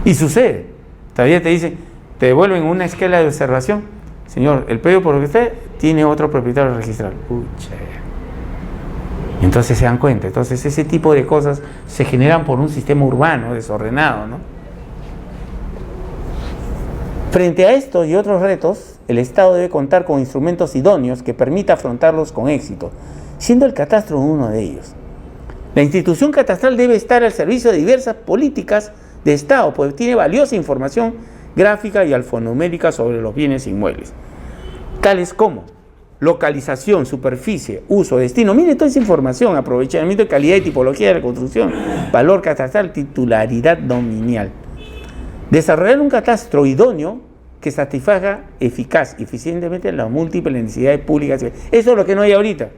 Y sucede, todavía te dicen, te devuelven una esquela de observación, señor, el predio por lo que usted tiene otro propietario registrado. Pucha. Entonces se dan cuenta. Entonces ese tipo de cosas se generan por un sistema urbano desordenado, ¿no? Frente a esto y otros retos, el Estado debe contar con instrumentos idóneos que permita afrontarlos con éxito, siendo el catastro uno de ellos. La institución catastral debe estar al servicio de diversas políticas de Estado, pues tiene valiosa información gráfica y alfanumérica sobre los bienes inmuebles, tales como localización, superficie, uso, destino. Mire toda esa información, aprovechamiento de calidad y tipología de la construcción, valor catastral, titularidad dominial. Desarrollar un catastro idóneo que satisfaga eficaz y eficientemente las múltiples necesidades públicas. Eso es lo que no hay ahorita.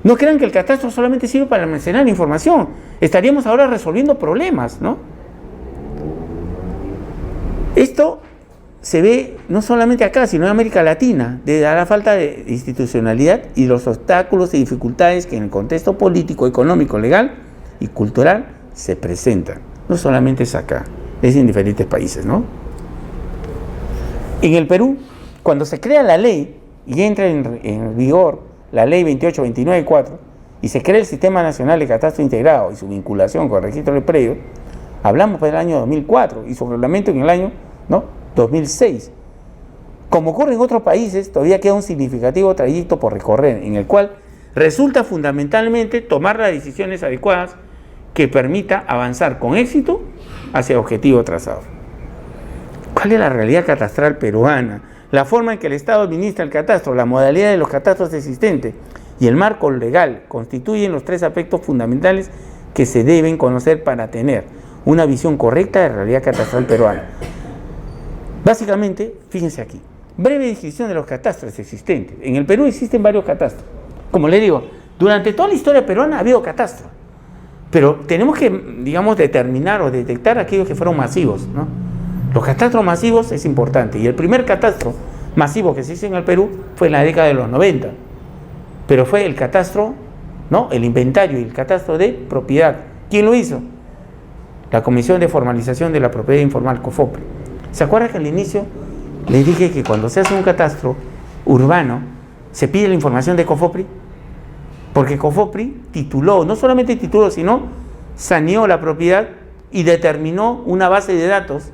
No crean que el catastro solamente sirve para almacenar información. Estaríamos ahora resolviendo problemas, ¿no? Esto se ve no solamente acá, sino en América Latina, de la falta de institucionalidad y los obstáculos y dificultades que en el contexto político, económico, legal y cultural se presentan. No solamente es acá, es en diferentes países, ¿no? En el Perú, cuando se crea la ley y entra en vigor la ley 2829-4 y se crea el Sistema Nacional de Catastro Integrado y su vinculación con el registro de predios, hablamos del año 2004 y su reglamento en el año, ¿no?, 2006. Como ocurre en otros países, todavía queda un significativo trayecto por recorrer, en el cual resulta fundamentalmente tomar las decisiones adecuadas que permita avanzar con éxito hacia el objetivo trazado. ¿Cuál es la realidad catastral peruana? La forma en que el Estado administra el catastro, la modalidad de los catastros existentes y el marco legal constituyen los tres aspectos fundamentales que se deben conocer para tener una visión correcta de la realidad catastral peruana. Básicamente, fíjense aquí, breve descripción de los catastros existentes. En el Perú existen varios catastros. Como les digo, durante toda la historia peruana ha habido catastro. Pero tenemos que, digamos, determinar o detectar aquellos que fueron masivos, ¿no? Los catastros masivos es importante. Y el primer catastro masivo que se hizo en el Perú fue en la década de los 90. Pero fue el catastro, ¿no? El inventario y el catastro de propiedad. ¿Quién lo hizo? La Comisión de Formalización de la Propiedad Informal, COFOPRI. ¿Se acuerdan que al inicio les dije que cuando se hace un catastro urbano se pide la información de COFOPRI? Porque COFOPRI tituló, no solamente tituló, sino saneó la propiedad y determinó una base de datos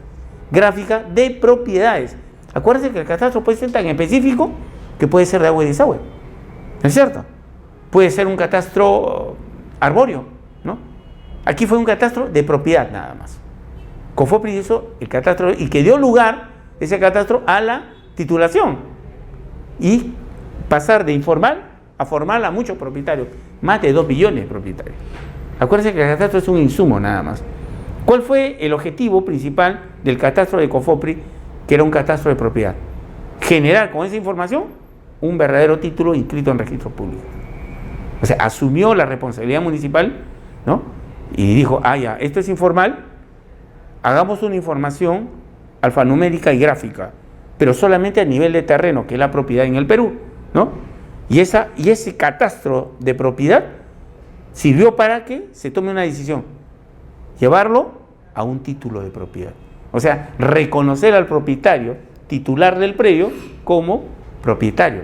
gráfica de propiedades. Acuérdense que el catastro puede ser tan específico que puede ser de agua y desagüe, ¿no es cierto? Puede ser un catastro arbóreo, ¿no? Aquí fue un catastro de propiedad nada más. COFOPRI hizo el catastro y que dio lugar ese catastro a la titulación y pasar de informal a formal a muchos propietarios, más de 2 billones de propietarios. Acuérdense que el catastro es un insumo nada más. ¿Cuál fue el objetivo principal del catastro de COFOPRI, que era un catastro de propiedad? Generar con esa información un verdadero título inscrito en registros públicos. O sea, asumió la responsabilidad municipal, ¿no? Y dijo, ya, esto es informal, hagamos una información alfanumérica y gráfica, pero solamente a nivel de terreno, que es la propiedad en el Perú, ¿no? Y ese catastro de propiedad sirvió para que se tome una decisión, llevarlo a un título de propiedad. O sea, reconocer al propietario, titular del predio, como propietario.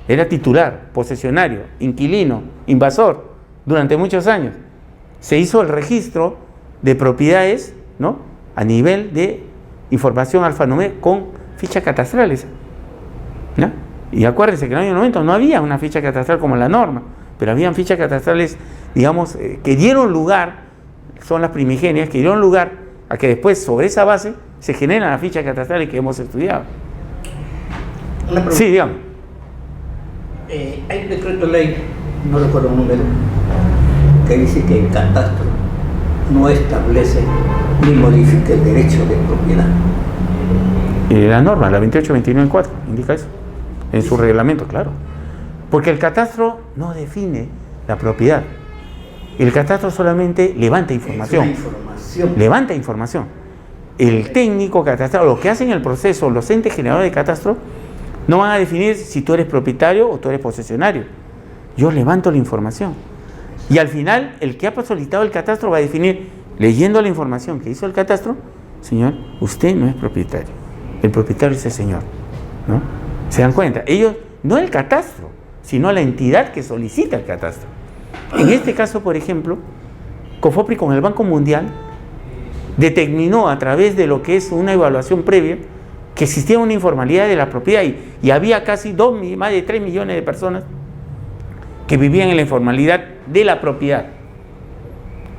Era titular, posesionario, inquilino, invasor, durante muchos años. Se hizo el registro de propiedades, ¿no? A nivel de información alfanumérica con fichas catastrales, ¿no? Y acuérdense que en el año 90 no había una ficha catastral como la norma, pero habían fichas catastrales, digamos, que dieron lugar, son las primigenias, que dieron lugar a que después sobre esa base se generan las fichas catastrales que hemos estudiado. Sí, digamos. Hay un decreto de ley, no recuerdo el número, que dice que el catastro no establece ni modifica el derecho de propiedad. La norma, la 2829.4, indica eso. En su reglamento, claro. Porque el catastro no define la propiedad. El catastro solamente levanta información. Levanta información. El técnico catastral, lo que hacen en el proceso, los entes generadores de catastro, no van a definir si tú eres propietario o tú eres posesionario. Yo levanto la información. Y al final, el que ha solicitado el catastro va a definir, leyendo la información que hizo el catastro, señor, usted no es propietario. El propietario es el señor, ¿no? ¿Se dan cuenta? Ellos, no el catastro, sino la entidad que solicita el catastro. En este caso, por ejemplo, COFOPRI con el Banco Mundial determinó a través de lo que es una evaluación previa que existía una informalidad de la propiedad y había casi más de 3 millones de personas que vivían en la informalidad de la propiedad.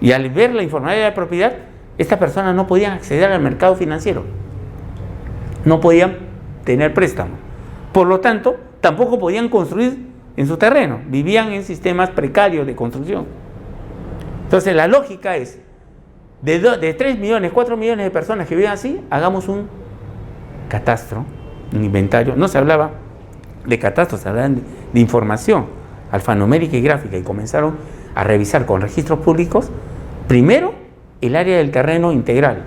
Y al ver la informalidad de la propiedad, estas personas no podían acceder al mercado financiero, no podían tener préstamos. Por lo tanto, tampoco podían construir en su terreno, vivían en sistemas precarios de construcción. Entonces la lógica es, de 3 millones, 4 millones de personas que viven así, hagamos un catastro, un inventario. No se hablaba de catastro, se hablaba de información alfanumérica y gráfica, y comenzaron a revisar con registros públicos, primero, el área del terreno integral.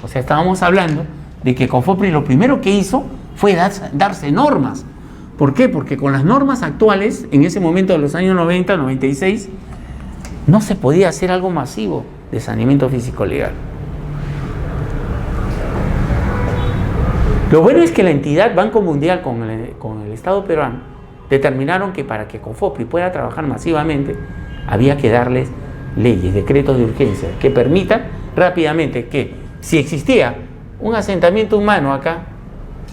O sea, estábamos hablando de que COFOPRI lo primero que hizo fue darse normas. ¿Por qué? Porque con las normas actuales, en ese momento de los años 90, 96, no se podía hacer algo masivo de saneamiento físico legal. Lo bueno es que la entidad Banco Mundial con el Estado peruano determinaron que para que COFOPRI pueda trabajar masivamente había que darles leyes, decretos de urgencia que permitan rápidamente que si existía un asentamiento humano acá,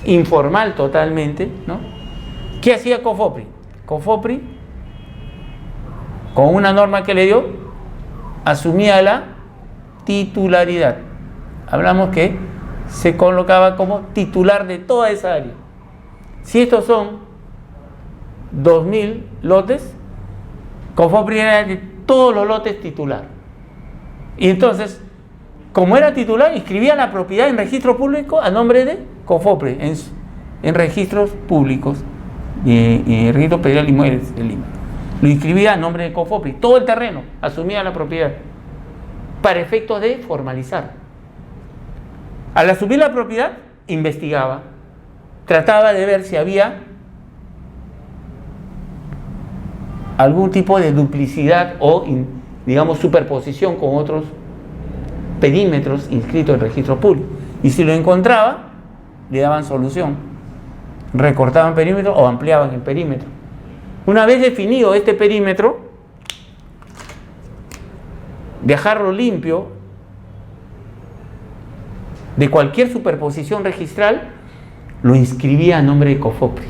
informal totalmente, ¿no? ¿Qué hacía COFOPRI? COFOPRI, con una norma que le dio, asumía la titularidad. Hablamos que se colocaba como titular de toda esa área. Si estos son 2.000 lotes, COFOPRI era de todos los lotes titular. Y entonces, como era titular, inscribía la propiedad en registro público a nombre de COFOPRI, en registros públicos y en registro federal de inmuebles de Lima. lo inscribía a nombre de COFOPRI, todo el terreno, asumía la propiedad, para efectos de formalizar. Al asumir la propiedad, investigaba, trataba de ver si había algún tipo de duplicidad o, digamos, superposición con otros perímetros inscritos en registro público. Y si lo encontraba, le daban solución, recortaban perímetro o ampliaban el perímetro. Una vez definido este perímetro, dejarlo limpio de cualquier superposición registral, lo inscribía a nombre de COFOPRI.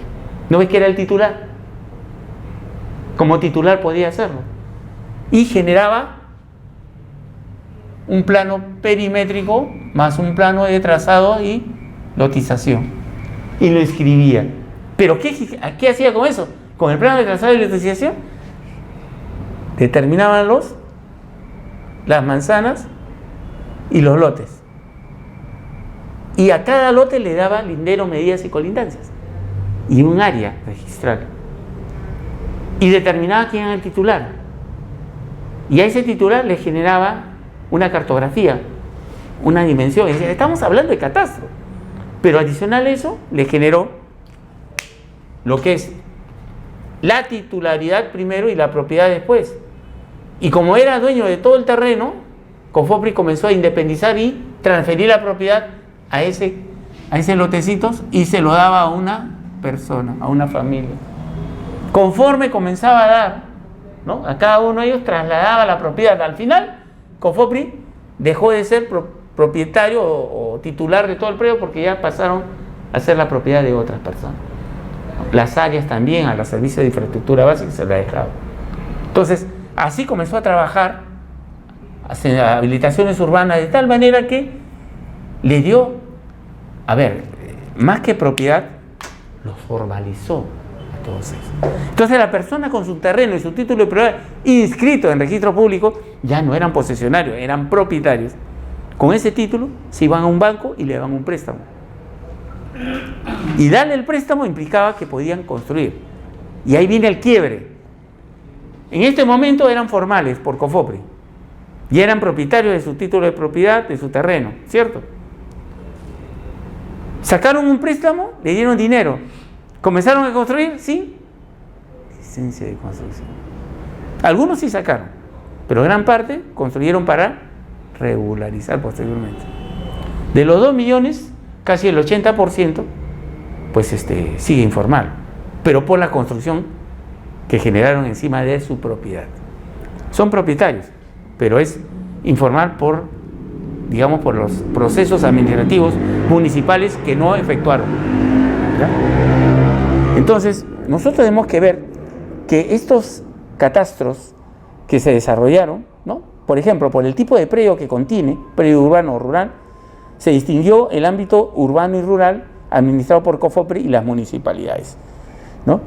¿No ves que era el titular? Como titular podía hacerlo. Y generaba un plano perimétrico más un plano de trazado y lotización. Y lo inscribía. ¿Pero qué hacía con eso? Con el plano de trazado y lotización, determinaban las manzanas y los lotes. Y a cada lote le daba lindero, medidas y colindancias. Y un área registral. Y determinaba quién era el titular. Y a ese titular le generaba una cartografía, una dimensión. Y decía, estamos hablando de catastro. Pero adicional a eso, le generó lo que es la titularidad primero y la propiedad después. Y como era dueño de todo el terreno, COFOPRI comenzó a independizar y transferir la propiedad a ese lotecitos y se lo daba a una persona, a una familia. Conforme comenzaba a dar, ¿no?, a cada uno de ellos trasladaba la propiedad. Al final, COFOPRI dejó de ser propietario o titular de todo el predio porque ya pasaron a ser la propiedad de otras personas. Las áreas también, a los servicios de infraestructura básica se la dejaba. Entonces, así comenzó a trabajar, hacer habilitaciones urbanas de tal manera que le dio, más que propiedad, los formalizó a todos ellos. Entonces la persona con su terreno y su título de propiedad inscrito en registro público ya no eran posesionarios, eran propietarios. Con ese título se iban a un banco y le daban un préstamo. Y darle el préstamo implicaba que podían construir. Y ahí viene el quiebre. En este momento eran formales por COFOPRI y eran propietarios de su título de propiedad, de su terreno, ¿cierto? Sacaron un préstamo, le dieron dinero. ¿Comenzaron a construir? Sí. Licencia de construcción. Algunos sí sacaron, pero gran parte construyeron para regularizar posteriormente. De los 2 millones, casi el 80%, pues sigue informal, pero por la construcción que generaron encima de su propiedad. Son propietarios, pero es informal por los procesos administrativos municipales que no efectuaron. ¿Ya? Entonces, nosotros tenemos que ver que estos catastros que se desarrollaron, ¿no?, por ejemplo, por el tipo de predio que contiene, predio urbano o rural, se distinguió el ámbito urbano y rural administrado por COFOPRI y las municipalidades, ¿no?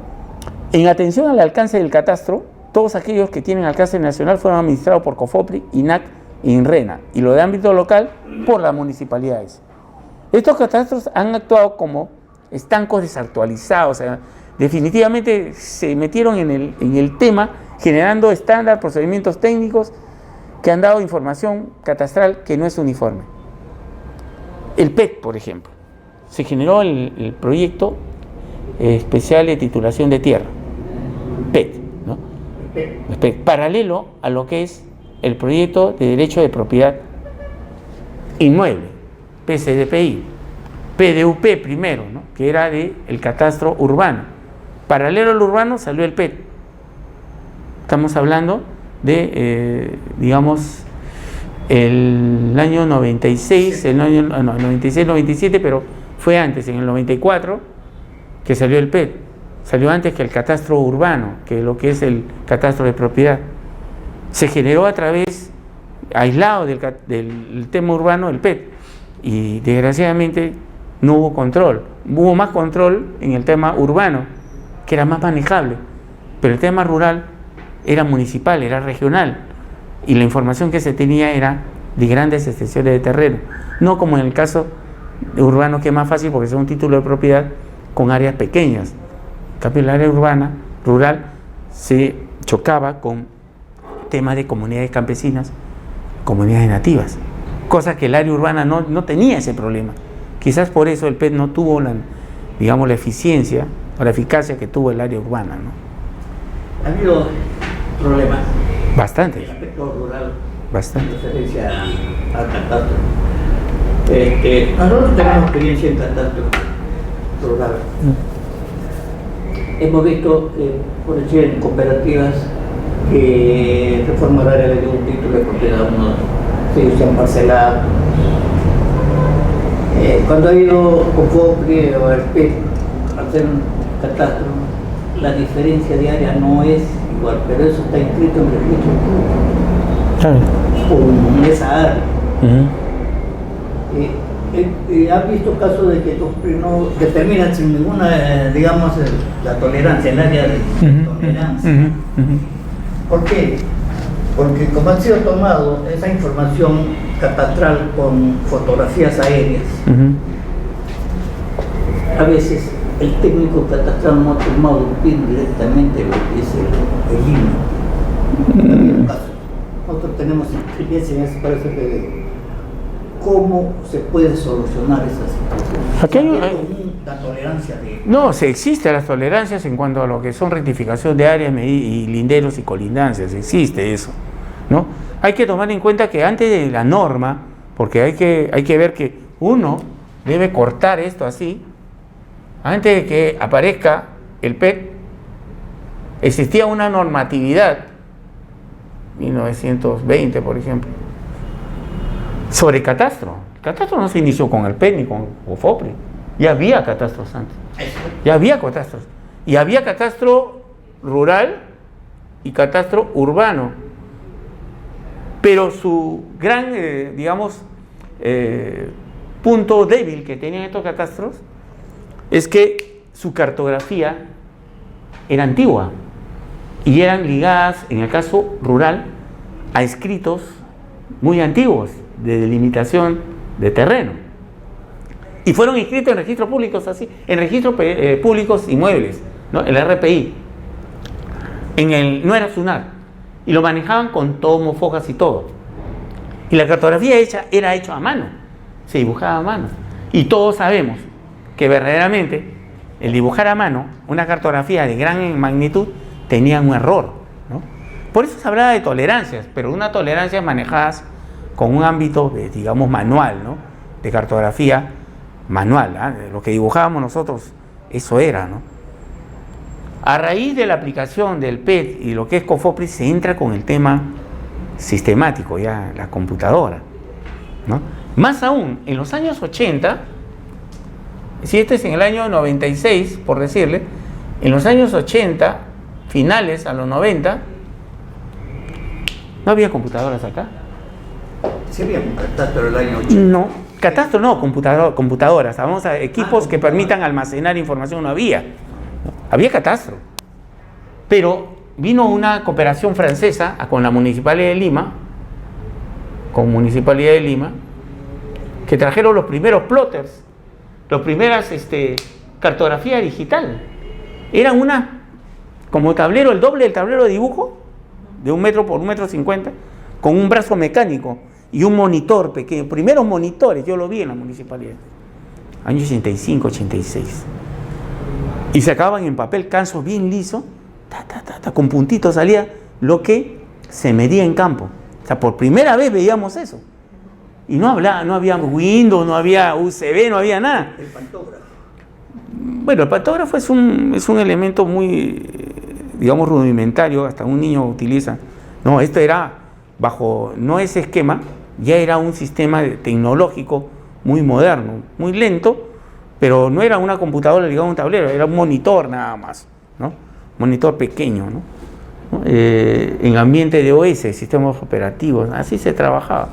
En atención al alcance del catastro, todos aquellos que tienen alcance nacional fueron administrados por COFOPRI, INAC e INRENA, y lo de ámbito local por las municipalidades. Estos catastros han actuado como estancos desactualizados, o sea, definitivamente se metieron en el tema, generando estándar, procedimientos técnicos que han dado información catastral que no es uniforme. El PET, por ejemplo, se generó el proyecto especial de titulación de tierra, PET, ¿no? PET, paralelo a lo que es el proyecto de derecho de propiedad inmueble, PCDPI, PDUP primero, ¿no?, que era del catastro urbano. Paralelo al urbano salió el PET. Estamos hablando de, el año 96, 96-97, pero fue antes, en el 94, que salió el PET. Salió antes que el catastro urbano, que lo que es el catastro de propiedad. Se generó a través, aislado del tema urbano, el PET. Y desgraciadamente no hubo control. Hubo más control en el tema urbano, que era más manejable. Pero el tema rural era municipal, era regional. Y la información que se tenía era de grandes extensiones de terreno. No como en el caso urbano, que es más fácil porque es un título de propiedad con áreas pequeñas. En cambio, el área urbana, rural, se chocaba con temas de comunidades campesinas, comunidades nativas, cosa que el área urbana no tenía ese problema. Quizás por eso el PET no tuvo la eficiencia o la eficacia que tuvo el área urbana, ¿no? Ha habido problemas. Bastante. En el aspecto rural. Bastante. En referencia al catastro. Nosotros tenemos experiencia en catastro rural. Hemos visto, por decir, en cooperativas que Reforma Agraria le dio un título de propiedad a uno, se usan parcelados. Cuando ha ido COFOPRI o el PET a hacer un catastro, la diferencia de área no es igual, pero eso está inscrito en el registro público con esa área. ¿Has visto casos de que COFOPRI no determinan sin ninguna, digamos, la tolerancia, el área de tolerancia? ¿Por qué? Porque como ha sido tomado esa información catastral con fotografías aéreas, a veces el técnico catastral no ha tomado bien directamente lo que es el INE. Nosotros tenemos experiencia en eso, parece que cómo se puede solucionar esa situación. Aquí hay la tolerancia de... No, se existen las tolerancias en cuanto a lo que son rectificación de áreas y linderos y colindancias, existe eso, ¿no? Hay que tomar en cuenta que antes de la norma, porque hay que ver que uno debe cortar esto así, antes de que aparezca el PET, existía una normatividad, 1920 por ejemplo, sobre catastro. El catastro no se inició con el PET ni con COFOPRI, ya había catastros antes. Ya había catastros. Y había catastro rural y catastro urbano. Pero su gran, punto débil que tenían estos catastros es que su cartografía era antigua y eran ligadas, en el caso rural, a escritos muy antiguos de delimitación de terreno. Y fueron inscritos en registros públicos así, en registros públicos inmuebles, ¿no? El RPI. No era SUNAR. Y lo manejaban con tomos, fojas y todo. Y la cartografía era hecha a mano. Se dibujaba a mano. Y todos sabemos que verdaderamente el dibujar a mano una cartografía de gran magnitud tenía un error, ¿no? Por eso se hablaba de tolerancias, pero una tolerancia manejadas con un ámbito, digamos, manual, ¿no? De cartografía manual, ¿eh? Lo que dibujábamos nosotros, eso era, ¿no? A raíz de la aplicación del PET y lo que es COFOPRI, se entra con el tema sistemático, ya la computadora, ¿no? Más aún, en los años 80, si este es en el año 96, por decirle, en los años 80, finales a los 90, no había computadoras acá. ¿Sí había un catastro del año 80? No, catastro no, computadoras. Vamos a equipos que permitan almacenar información, no había. Había catastro. Pero vino una cooperación francesa con la Municipalidad de Lima, que trajeron los primeros plotters, las primeras cartografía digital. Eran como tablero, el doble del tablero de dibujo, de 1 metro por 1,50 m, con un brazo mecánico y un monitor pequeño. Primeros monitores, yo lo vi en la municipalidad, año 85, 86. Y se acababan en papel canso bien liso, con puntitos salía lo que se medía en campo. O sea, por primera vez veíamos eso. Y no había Windows, no había UCB, no había nada. El pantógrafo. Bueno, el pantógrafo es un elemento muy, digamos, rudimentario, hasta un niño utiliza. No, esto era no ese esquema, ya era un sistema tecnológico muy moderno, muy lento, pero no era una computadora ligada a un tablero, era un monitor nada más, ¿no? Monitor pequeño, ¿no? En ambiente de OS, sistemas operativos, así se trabajaba.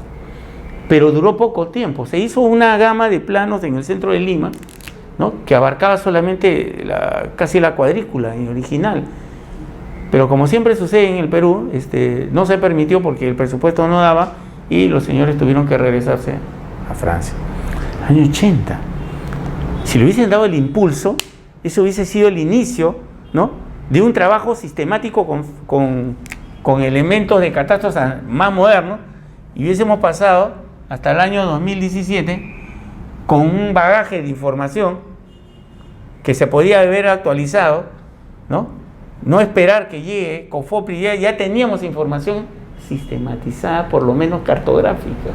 Pero duró poco tiempo. Se hizo una gama de planos en el centro de Lima, ¿no? Que abarcaba solamente casi la cuadrícula en original. Pero como siempre sucede en el Perú, no se permitió porque el presupuesto no daba y los señores tuvieron que regresarse a Francia. Año 80. Si le hubiesen dado el impulso, eso hubiese sido el inicio, ¿no? de un trabajo sistemático con elementos de catastros más modernos, y hubiésemos pasado hasta el año 2017 con un bagaje de información que se podía haber actualizado, ¿no? No esperar que llegue COFOPRI, ya teníamos información sistematizada, por lo menos cartográfica.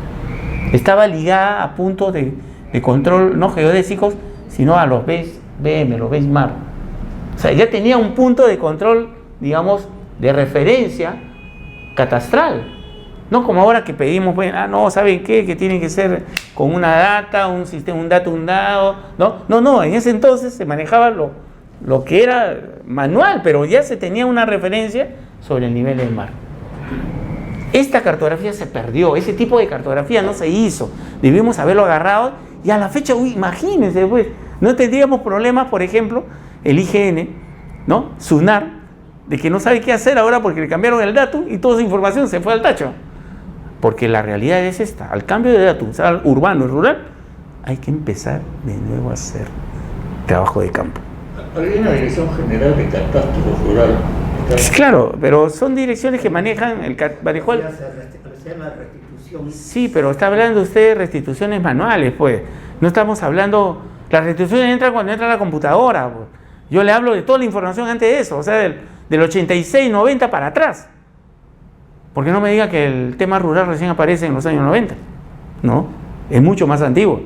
Estaba ligada a puntos de control, no geodésicos, sino a los BM, los BASE-MAR. O sea, ya tenía un punto de control, digamos, de referencia catastral. No como ahora que pedimos, bueno, no, ¿saben qué? Que tiene que ser con una data, un sistema, un dato, un dado. No, en ese entonces se manejaba lo que era manual, pero ya se tenía una referencia sobre el nivel del mar. Esta cartografía se perdió, ese tipo de cartografía no se hizo. Debimos haberlo agarrado y a la fecha, imagínense, pues, no tendríamos problemas, por ejemplo, el IGN, ¿no? SUNAR, de que no sabe qué hacer ahora porque le cambiaron el dato y toda esa información se fue al tacho. Porque la realidad es esta: al cambio de datos, sea urbano y rural, hay que empezar de nuevo a hacer trabajo de campo. Hay una dirección general de catastro rural. Claro, pero son direcciones que manejan manejó la restitución. Sí, pero está hablando usted de restituciones manuales, pues. No estamos hablando. Las restituciones entran cuando entra la computadora, pues. Yo le hablo de toda la información antes de eso, o sea, del 86, 90 para atrás. Porque no me diga que el tema rural recién aparece en los años 90. No, es mucho más antiguo.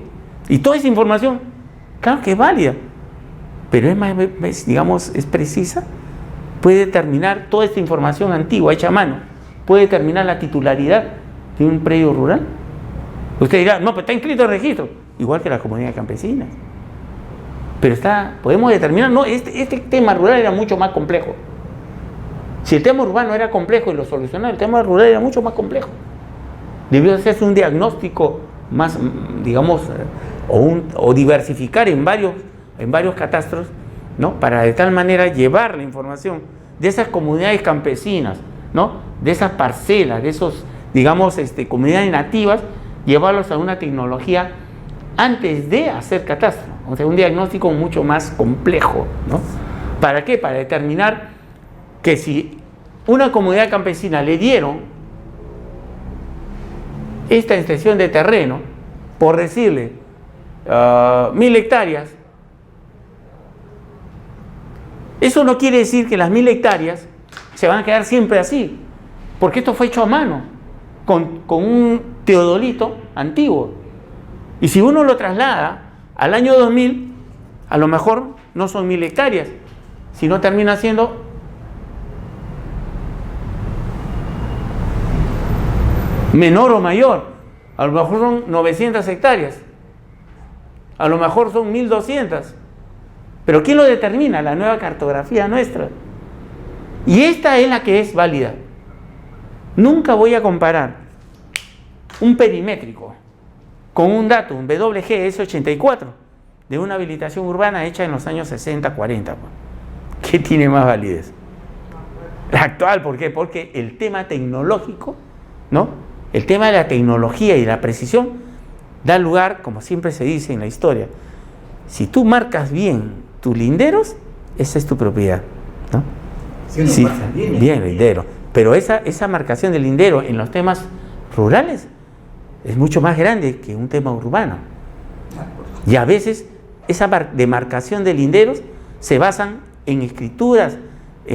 Y toda esa información, claro que es válida, pero es más, digamos, es precisa. Puede determinar toda esta información antigua, hecha a mano, puede determinar la titularidad de un predio rural. Usted dirá, no, pero está inscrito en registro, igual que las comunidades campesinas. Pero podemos determinar, no, este tema rural era mucho más complejo. Si el tema urbano era complejo y lo solucionó, el tema rural era mucho más complejo. Debió hacerse un diagnóstico más, digamos, o diversificar en varios catastros, ¿no? Para de tal manera llevar la información de esas comunidades campesinas, ¿no? De esas parcelas, de esos, digamos, comunidades nativas, llevarlos a una tecnología antes de hacer catastro. O sea, un diagnóstico mucho más complejo, ¿no? ¿Para qué? Para determinar que si una comunidad campesina le dieron esta extensión de terreno, por decirle 1000 hectáreas, eso no quiere decir que las 1000 hectáreas se van a quedar siempre así, porque esto fue hecho a mano, con un teodolito antiguo. Y si uno lo traslada al año 2000, a lo mejor no son 1000 hectáreas, sino termina siendo menor o mayor. A lo mejor son 900 hectáreas, a lo mejor son 1200. Pero ¿quién lo determina? La nueva cartografía nuestra. Y esta es la que es válida. Nunca voy a comparar un perimétrico con un dato, un WGS84, de una habilitación urbana hecha en los años 60, 40. ¿Qué tiene más validez? La actual, ¿por qué? Porque el tema tecnológico, ¿no? El tema de la tecnología y la precisión da lugar, como siempre se dice en la historia, si tú marcas bien tus linderos, esa es tu propiedad, ¿no? Sí, bien lindero. Pero esa marcación del lindero en los temas rurales es mucho más grande que un tema urbano. Y a veces esa demarcación de linderos se basan en escrituras,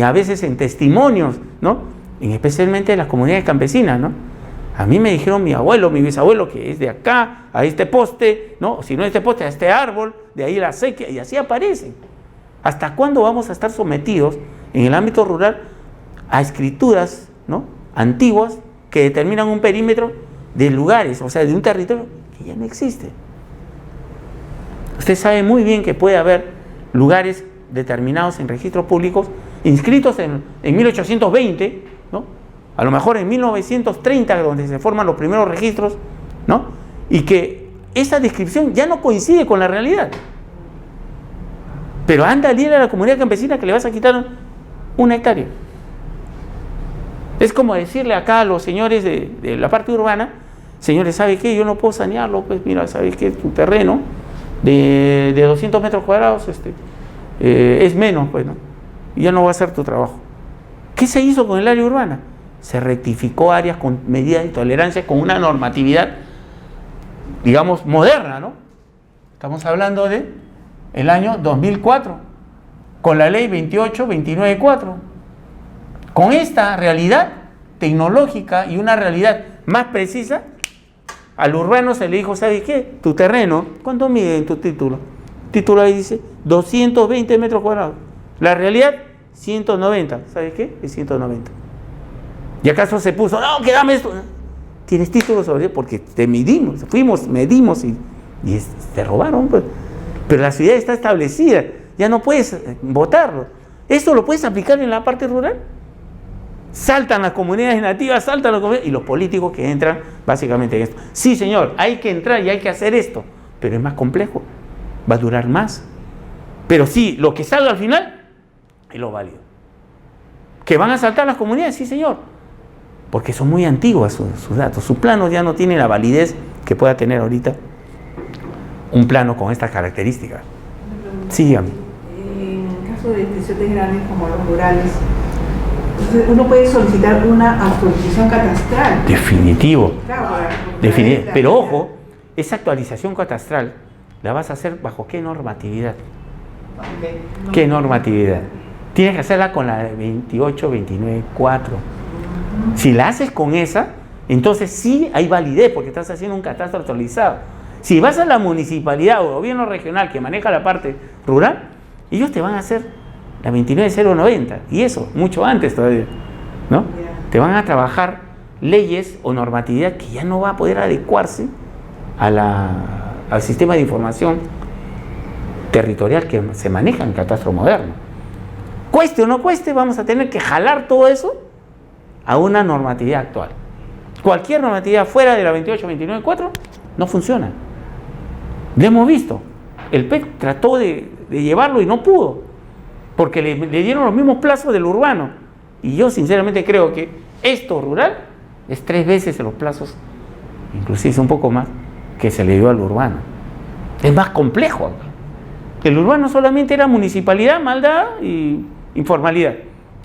a veces en testimonios, ¿no? Especialmente en las comunidades campesinas, ¿no? A mí me dijeron mi abuelo, mi bisabuelo, que es de acá, a este poste, ¿no? Si no a este poste, a este árbol, de ahí la sequía, y así aparecen. ¿Hasta cuándo vamos a estar sometidos en el ámbito rural a escrituras, ¿no? Antiguas que determinan un perímetro de lugares, o sea, de un territorio que ya no existe? Usted sabe muy bien que puede haber lugares determinados en registros públicos, inscritos en 1820, ¿no? A lo mejor en 1930, donde se forman los primeros registros, ¿no? Y que esa descripción ya no coincide con la realidad. Pero anda a a la comunidad campesina que le vas a quitar 1 hectárea. Es como decirle acá a los señores de la parte urbana, señores, ¿sabe qué? Yo no puedo sanearlo, pues mira, ¿sabes qué? Tu terreno de 200 metros cuadrados es menos, pues, ¿no? y ya no va a hacer tu trabajo. ¿Qué se hizo con el área urbana? Se rectificó áreas con medidas de tolerancia con una normatividad, digamos, moderna, ¿no? Estamos hablando de el año 2004, con la ley 28-29-4. Con esta realidad tecnológica y una realidad más precisa, al urbano se le dijo, ¿sabes qué? Tu terreno, ¿cuánto mide en tu título? Título ahí dice 220 metros cuadrados. La realidad, 190. ¿Sabes qué? Es 190. ¿Y acaso se puso, no, que dame esto? Tienes título sobre eso porque te medimos, medimos y te robaron, pues. Pero la ciudad está establecida, ya no puedes votarlo. ¿Esto lo puedes aplicar en la parte rural? Saltan las comunidades nativas, saltan las comunidades, y los políticos que entran básicamente en esto. Sí, señor, hay que entrar y hay que hacer esto, pero es más complejo, va a durar más. Pero sí, lo que salga al final es lo válido. ¿Que van a saltar las comunidades? Sí, señor, porque son muy antiguas sus datos. Sus planos ya no tienen la validez que pueda tener ahorita un plano con estas características. Sí, dígame. En el caso de distritos grandes como los rurales, entonces uno puede solicitar una actualización catastral. Definitivo. Claro, Definitivo. Pero ojo, esa actualización catastral la vas a hacer bajo qué normatividad. ¿Qué normatividad? Tienes que hacerla con la de 28-29-4. Si la haces con esa, entonces sí hay validez porque estás haciendo un catastro actualizado. Si vas a la municipalidad o gobierno regional que maneja la parte rural, ellos te van a hacer la 29-090 y eso, mucho antes todavía, ¿no? Te van a trabajar leyes o normatividad que ya no va a poder adecuarse al sistema de información territorial que se maneja en catastro moderno. Cueste o no cueste, vamos a tener que jalar todo eso a una normatividad actual. Cualquier normatividad fuera de la 28-29-4 no funciona. Lo hemos visto. El PEC trató de llevarlo y no pudo, porque le dieron los mismos plazos del urbano. Y yo sinceramente creo que esto rural es 3 veces los plazos, inclusive un poco más, que se le dio al urbano. Es más complejo. El urbano solamente era municipalidad, maldad y informalidad.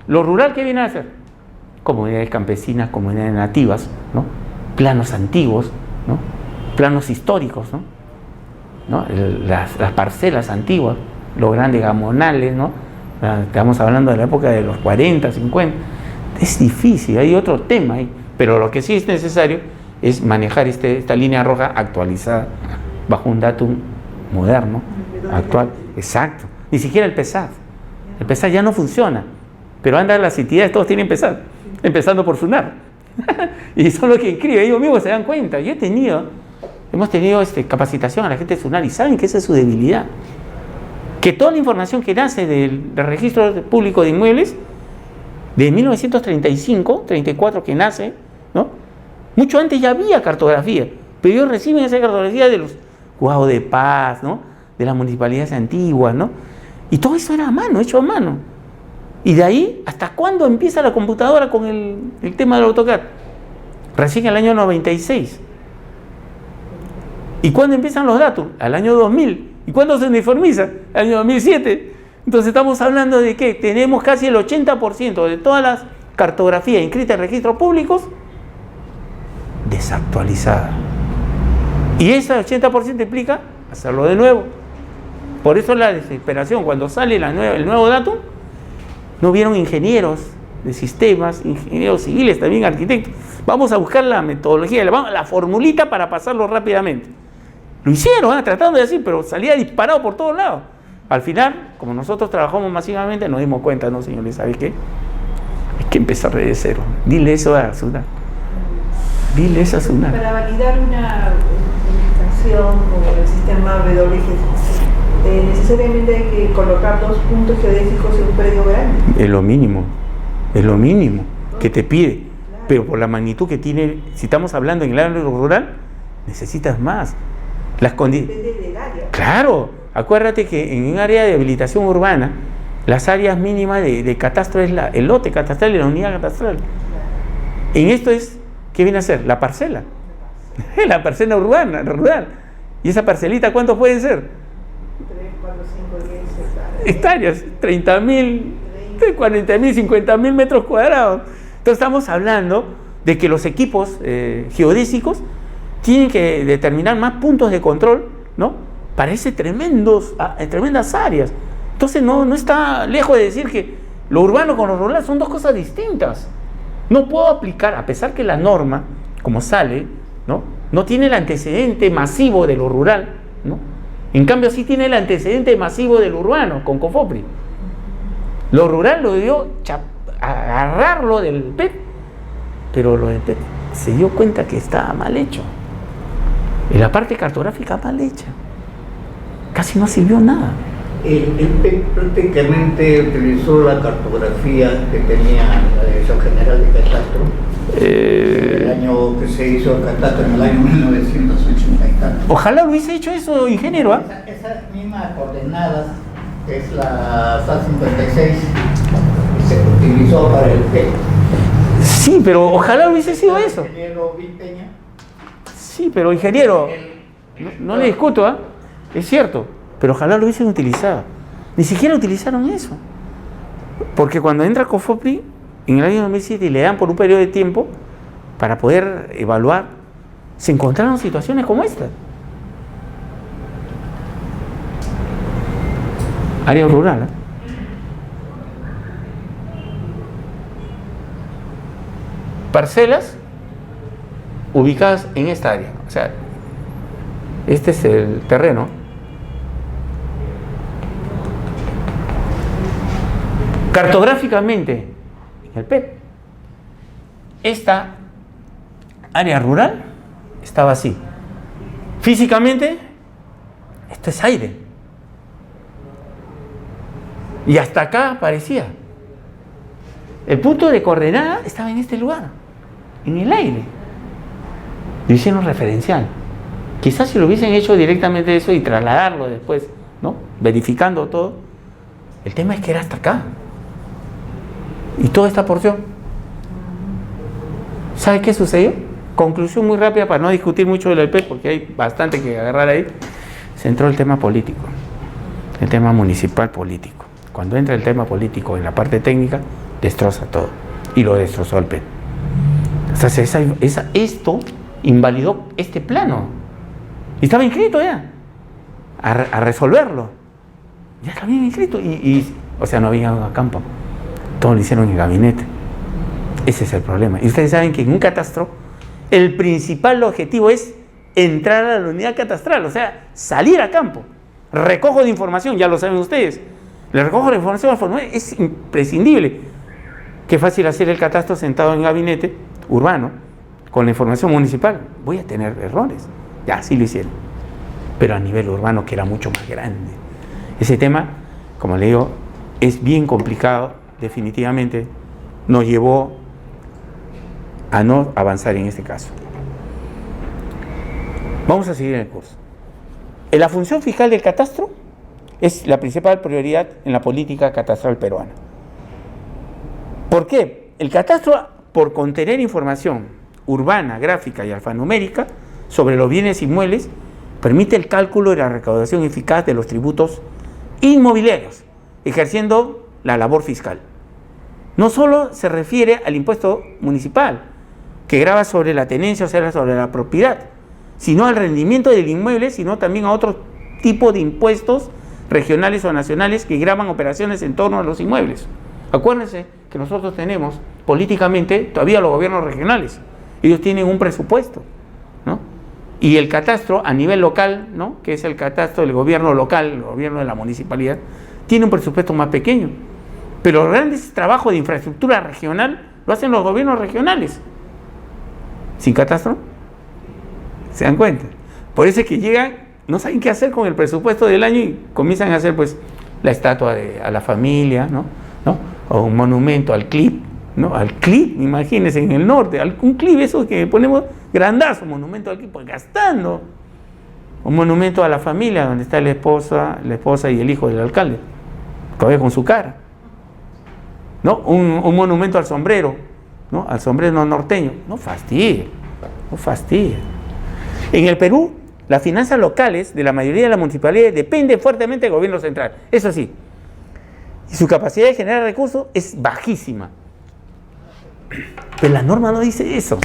Lo rural, ¿qué viene a hacer? Comunidades campesinas, comunidades nativas, ¿no? Planos antiguos, ¿no? Planos históricos, ¿no? Las parcelas antiguas, los grandes gamonales, ¿no? Estamos hablando de la época de los 40, 50. Es difícil, hay otro tema ahí, pero lo que sí es necesario es manejar esta línea roja actualizada bajo un datum moderno, actual. Exacto. Ni siquiera el PESAD. El PESAD ya no funciona, pero anda las entidades, todos tienen PESAD, empezando por SUNAR. Y son los que inscriben, ellos mismos se dan cuenta. Hemos tenido capacitación a la gente de SUNAR y saben que esa es su debilidad. Que toda la información que nace del registro público de inmuebles, de 1935, 34 que nace, ¿no? Mucho antes ya había cartografía, pero ellos reciben esa cartografía de los juzgados de paz, ¿no? De las municipalidades antiguas, ¿no? Y todo eso era a mano, hecho a mano. Y de ahí, ¿hasta cuándo empieza la computadora con el tema del AutoCAD? Recién el año 96. ¿Y cuándo empiezan los datos? Al año 2000. ¿Y cuándo se uniformiza? Al año 2007. Entonces estamos hablando de que tenemos casi el 80% de todas las cartografías inscritas en registros públicos desactualizadas. Y ese 80% implica hacerlo de nuevo. Por eso la desesperación. Cuando sale el nuevo datum, no hubieron ingenieros de sistemas, ingenieros civiles, también arquitectos. Vamos a buscar la metodología, la formulita para pasarlo rápidamente. Lo hicieron, tratando de decir, pero salía disparado por todos lados. Al final, como nosotros trabajamos masivamente, nos dimos cuenta, no, señores, ¿sabes qué? Hay que empezar de cero. Dile eso a SUNAR. Dile eso a SUNAR. Para validar una edificación con el sistema WGS, necesariamente hay que colocar 2 puntos geodésicos en un predio grande. Es lo mínimo que te pide. Pero por la magnitud que tiene, si estamos hablando en el área rural, necesitas más. Depende del área. Claro, acuérdate que en un área de habilitación urbana, las áreas mínimas de catastro es el lote catastral y la unidad catastral. En esto es, ¿qué viene a ser? La parcela. La parcela urbana, rural. ¿Y esa parcelita cuántos pueden ser? 3, 4, 5, 10 hectáreas. 30.000, De 40.000, 50.000 metros cuadrados. Entonces estamos hablando de que los equipos geodésicos tienen que determinar más puntos de control, ¿no? Para esas tremendas áreas. Entonces no está lejos de decir que lo urbano con lo rural son dos cosas distintas. No puedo aplicar, a pesar que la norma, como sale, no tiene el antecedente masivo de lo rural, ¿no? En cambio sí tiene el antecedente masivo del urbano con COFOPRI. Lo rural lo dio agarrarlo del PET, pero lo del PET se dio cuenta que estaba mal hecho. Y la parte cartográfica mal hecha. Casi no sirvió nada. El PET prácticamente utilizó la cartografía que tenía la Dirección General de Catastro. El año que se hizo el catastro, en el año 1980 y tanto. Ojalá lo hubiese hecho eso, ingeniero. Esas mismas coordenadas, que es la SA 56, se utilizó para el PET. Sí, pero ojalá hubiese sido eso. Ingeniero Vipeña. Sí, pero ingeniero, no le discuto, ¿eh? Es cierto, pero ojalá lo hubiesen utilizado. Ni siquiera utilizaron eso. Porque cuando entra COFOPRI, en el año 2007, y le dan por un periodo de tiempo para poder evaluar, se encontraron situaciones como esta. Área rural, ¿eh? Parcelas ubicadas en esta área. O sea, este es el terreno. Cartográficamente, en el PET, esta área rural estaba así. Físicamente, esto es aire. Y hasta acá aparecía. El punto de coordenada estaba en este lugar, en el aire. Lo hicieron referencial. Quizás si lo hubiesen hecho directamente eso y trasladarlo después, ¿no? Verificando todo. El tema es que era hasta acá. Y toda esta porción. ¿Sabe qué sucedió? Conclusión muy rápida para no discutir mucho del PET, porque hay bastante que agarrar ahí. Se entró el tema político, el tema municipal político. Cuando entra el tema político en la parte técnica, destroza todo. Y lo destrozó el PET. O sea, esto invalidó este plano. Y estaba inscrito ya a resolverlo. Ya estaba bien inscrito. O sea, no había a campo. Todo lo hicieron en el gabinete. Ese es el problema. Y ustedes saben que en un catastro el principal objetivo es entrar a la unidad catastral, o sea, salir a campo. Recojo de información, ya lo saben ustedes. El recojo de información es imprescindible. Qué fácil hacer el catastro sentado en el gabinete urbano con la información municipal. Voy a tener errores. Ya, sí lo hicieron. Pero a nivel urbano, que era mucho más grande. Ese tema, como le digo, es bien complicado. Definitivamente nos llevó a no avanzar en este caso. Vamos a seguir en el curso. La función fiscal del catastro es la principal prioridad en la política catastral peruana. ¿Por qué? El catastro, por contener información urbana, gráfica y alfanumérica sobre los bienes inmuebles, permite el cálculo y la recaudación eficaz de los tributos inmobiliarios, ejerciendo la labor fiscal. No solo se refiere al impuesto municipal, que grava sobre la tenencia, o sea, sobre la propiedad, sino al rendimiento del inmueble, sino también a otro tipo de impuestos regionales o nacionales que gravan operaciones en torno a los inmuebles. Acuérdense que nosotros tenemos políticamente todavía los gobiernos regionales. Ellos tienen un presupuesto, ¿no? Y el catastro a nivel local, ¿no? Que es el catastro del gobierno local, el gobierno de la municipalidad, tiene un presupuesto más pequeño. Pero los grandes trabajos de infraestructura regional lo hacen los gobiernos regionales. ¿Sin catastro? ¿Se dan cuenta? Por eso es que llegan, no saben qué hacer con el presupuesto del año y comienzan a hacer pues la estatua a la familia, ¿no? O un monumento al CLIP, ¿no? Al CLIP, imagínense, en el norte, un CLIP, eso que ponemos grandazo, monumento al CLIP, pues gastando. Un monumento a la familia donde está la esposa y el hijo del alcalde, todavía con su cara. ¿No? Un monumento al sombrero, ¿no? Al sombrero norteño. No fastidie, no fastidie. En el Perú, las finanzas locales de la mayoría de las municipalidades dependen fuertemente del gobierno central. Eso sí, y su capacidad de generar recursos es bajísima. Pero la norma no dice eso.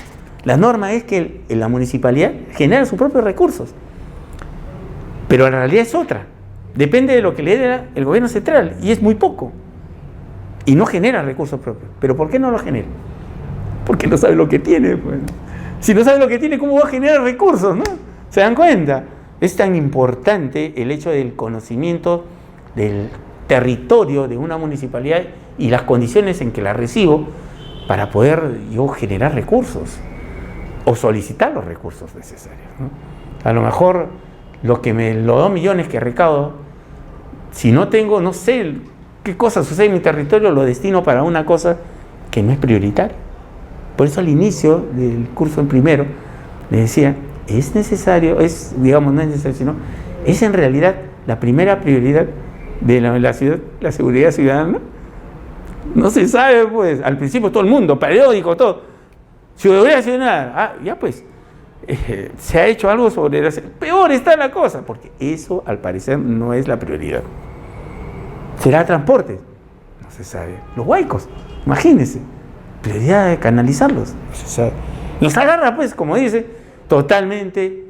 La norma es que la municipalidad genera sus propios recursos. Pero la realidad es otra. Depende de lo que le dé el gobierno central, y es muy poco. Y no genera recursos propios. ¿Pero por qué no lo genera? Porque no sabe lo que tiene. Pues. Si no sabe lo que tiene, ¿cómo va a generar recursos? ¿No? ¿Se dan cuenta? Es tan importante el hecho del conocimiento del territorio de una municipalidad y las condiciones en que la recibo para poder yo generar recursos o solicitar los recursos necesarios, ¿no? A lo mejor los 2 millones que recaudo, si no tengo, no sé qué cosa sucede en mi territorio, lo destino para una cosa que no es prioritaria. Por eso al inicio del curso en primero le decía, es necesario, no es necesario, sino es en realidad la primera prioridad de la ciudad, la seguridad ciudadana. No se sabe, pues, al principio todo el mundo, periódico, todo. Seguridad ciudadana, ya pues, se ha hecho algo sobre la... Peor está la cosa, porque eso al parecer no es la prioridad. ¿Será transporte? No se sabe. Los huaicos, imagínense, prioridad de canalizarlos, no se sabe. Nos agarra, pues, como dice, totalmente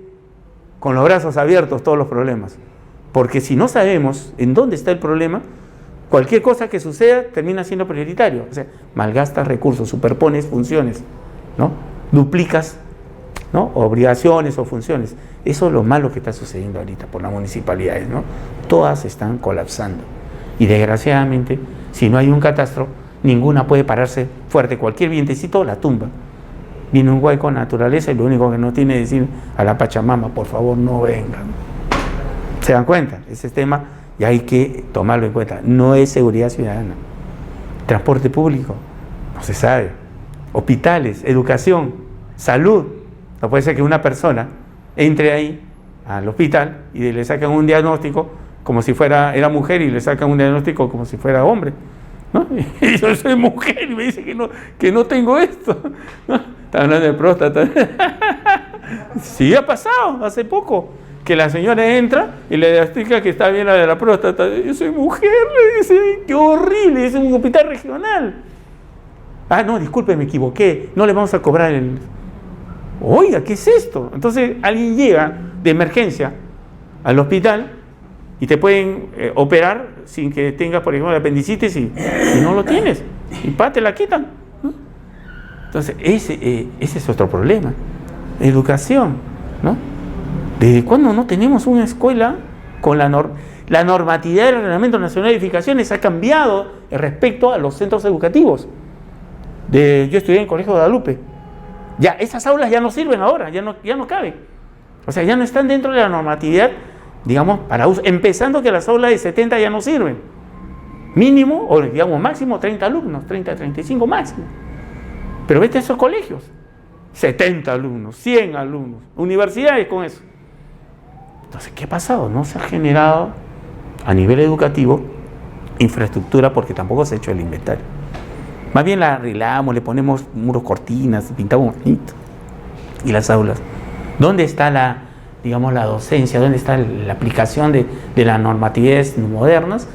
con los brazos abiertos todos los problemas. Porque si no sabemos en dónde está el problema, cualquier cosa que suceda termina siendo prioritario. O sea, malgastas recursos, superpones funciones, ¿no? Duplicas, ¿no? Obligaciones o funciones. Eso es lo malo que está sucediendo ahorita por las municipalidades, ¿no? Todas están colapsando. Y desgraciadamente, si no hay un catastro, ninguna puede pararse fuerte. Cualquier vientecito la tumba. Viene un hueco naturaleza y lo único que no tiene que decir a la Pachamama, por favor, no vengan. ¿Se dan cuenta? Ese tema y hay que tomarlo en cuenta. No es seguridad ciudadana. Transporte público, no se sabe. Hospitales, educación, salud. No puede ser que una persona entre ahí al hospital y le sacan un diagnóstico como si era mujer y le sacan un diagnóstico como si fuera hombre, ¿no? Y yo soy mujer y me dice que no tengo esto, ¿no? Está hablando de próstata. Sí, ha pasado hace poco que la señora entra y le diagnostica que está bien la de la próstata. Yo soy mujer, le dice, qué horrible, es un hospital regional. No, disculpe, me equivoqué, no le vamos a cobrar el... Oiga, ¿qué es esto? Entonces alguien llega de emergencia al hospital y te pueden operar sin que tengas, por ejemplo, apendicitis y no lo tienes. Y te la quitan, ¿no? Entonces, ese es otro problema. Educación, ¿no? ¿Desde cuándo no tenemos una escuela con la normatividad del Reglamento Nacional de Edificaciones ha cambiado respecto a los centros educativos? Yo estudié en el Colegio Guadalupe. Ya, esas aulas ya no sirven ahora, ya no caben. O sea, ya no están dentro de la normatividad, digamos, para uso. Empezando que las aulas de 70 ya no sirven. Mínimo, o digamos máximo, 30 alumnos, 30, 35 máximo. Pero vete a esos colegios. 70 alumnos, 100 alumnos, universidades con eso. Entonces, ¿qué ha pasado? No se ha generado a nivel educativo infraestructura porque tampoco se ha hecho el inventario. Más bien la arreglamos, le ponemos muros, cortinas, pintamos bonito. Y las aulas. ¿Dónde está la docencia? ¿Dónde está la aplicación de las normatividades modernas?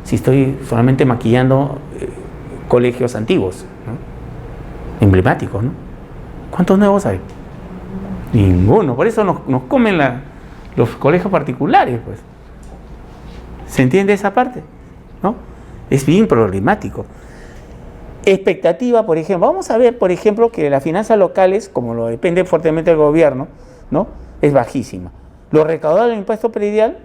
Si estoy solamente maquillando colegios antiguos, ¿no? Emblemáticos, ¿no? ¿Cuántos nuevos hay? Ninguno. Por eso nos comen los colegios particulares, pues. ¿Se entiende esa parte? ¿No? Es bien problemático. Expectativa, por ejemplo, vamos a ver, por ejemplo, que las finanzas locales, como lo depende fuertemente del gobierno, ¿no? Es bajísima. Lo recaudado del impuesto predial,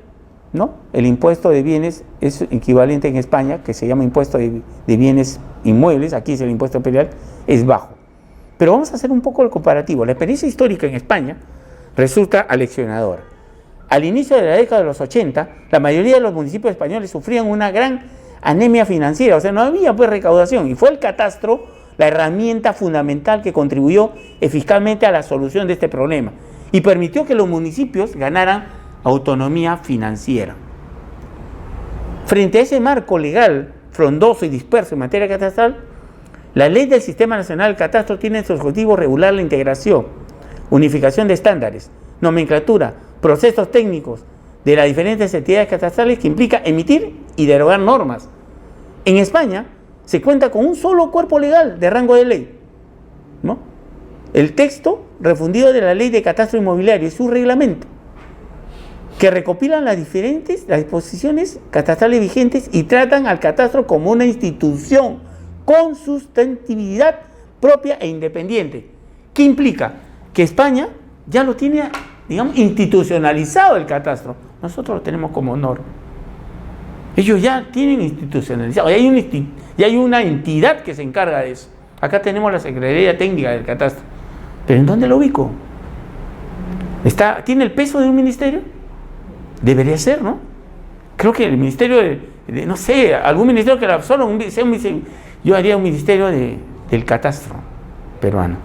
¿no? El impuesto de bienes es equivalente en España, que se llama impuesto de bienes inmuebles, aquí es el impuesto predial, es bajo. Pero vamos a hacer un poco el comparativo. La experiencia histórica en España resulta aleccionadora. Al inicio de la década de los 80, la mayoría de los municipios españoles sufrían una gran anemia financiera, o sea, no había pues recaudación, y fue el catastro la herramienta fundamental que contribuyó eficazmente a la solución de este problema y permitió que los municipios ganaran autonomía financiera. Frente a ese marco legal frondoso y disperso en materia catastral, la ley del Sistema Nacional del Catastro tiene en su objetivo regular la integración, unificación de estándares, nomenclatura, procesos técnicos de las diferentes entidades catastrales que implica emitir y derogar normas, En España se cuenta con un solo cuerpo legal de rango de ley, ¿no? El texto refundido de la Ley de Catastro Inmobiliario y su reglamento, que recopilan las disposiciones catastrales vigentes y tratan al catastro como una institución con sustentabilidad propia e independiente. ¿Qué implica? Que España ya lo tiene, digamos, institucionalizado el catastro. Nosotros lo tenemos como honor. Ellos ya tienen institucionalizado, ya hay una entidad que se encarga de eso. Acá tenemos la Secretaría Técnica del Catastro. ¿Pero en dónde lo ubico? ¿Tiene el peso de un ministerio? Debería ser, ¿no? Creo que el ministerio no sé, algún ministerio que la absorba, yo haría un ministerio del catastro peruano,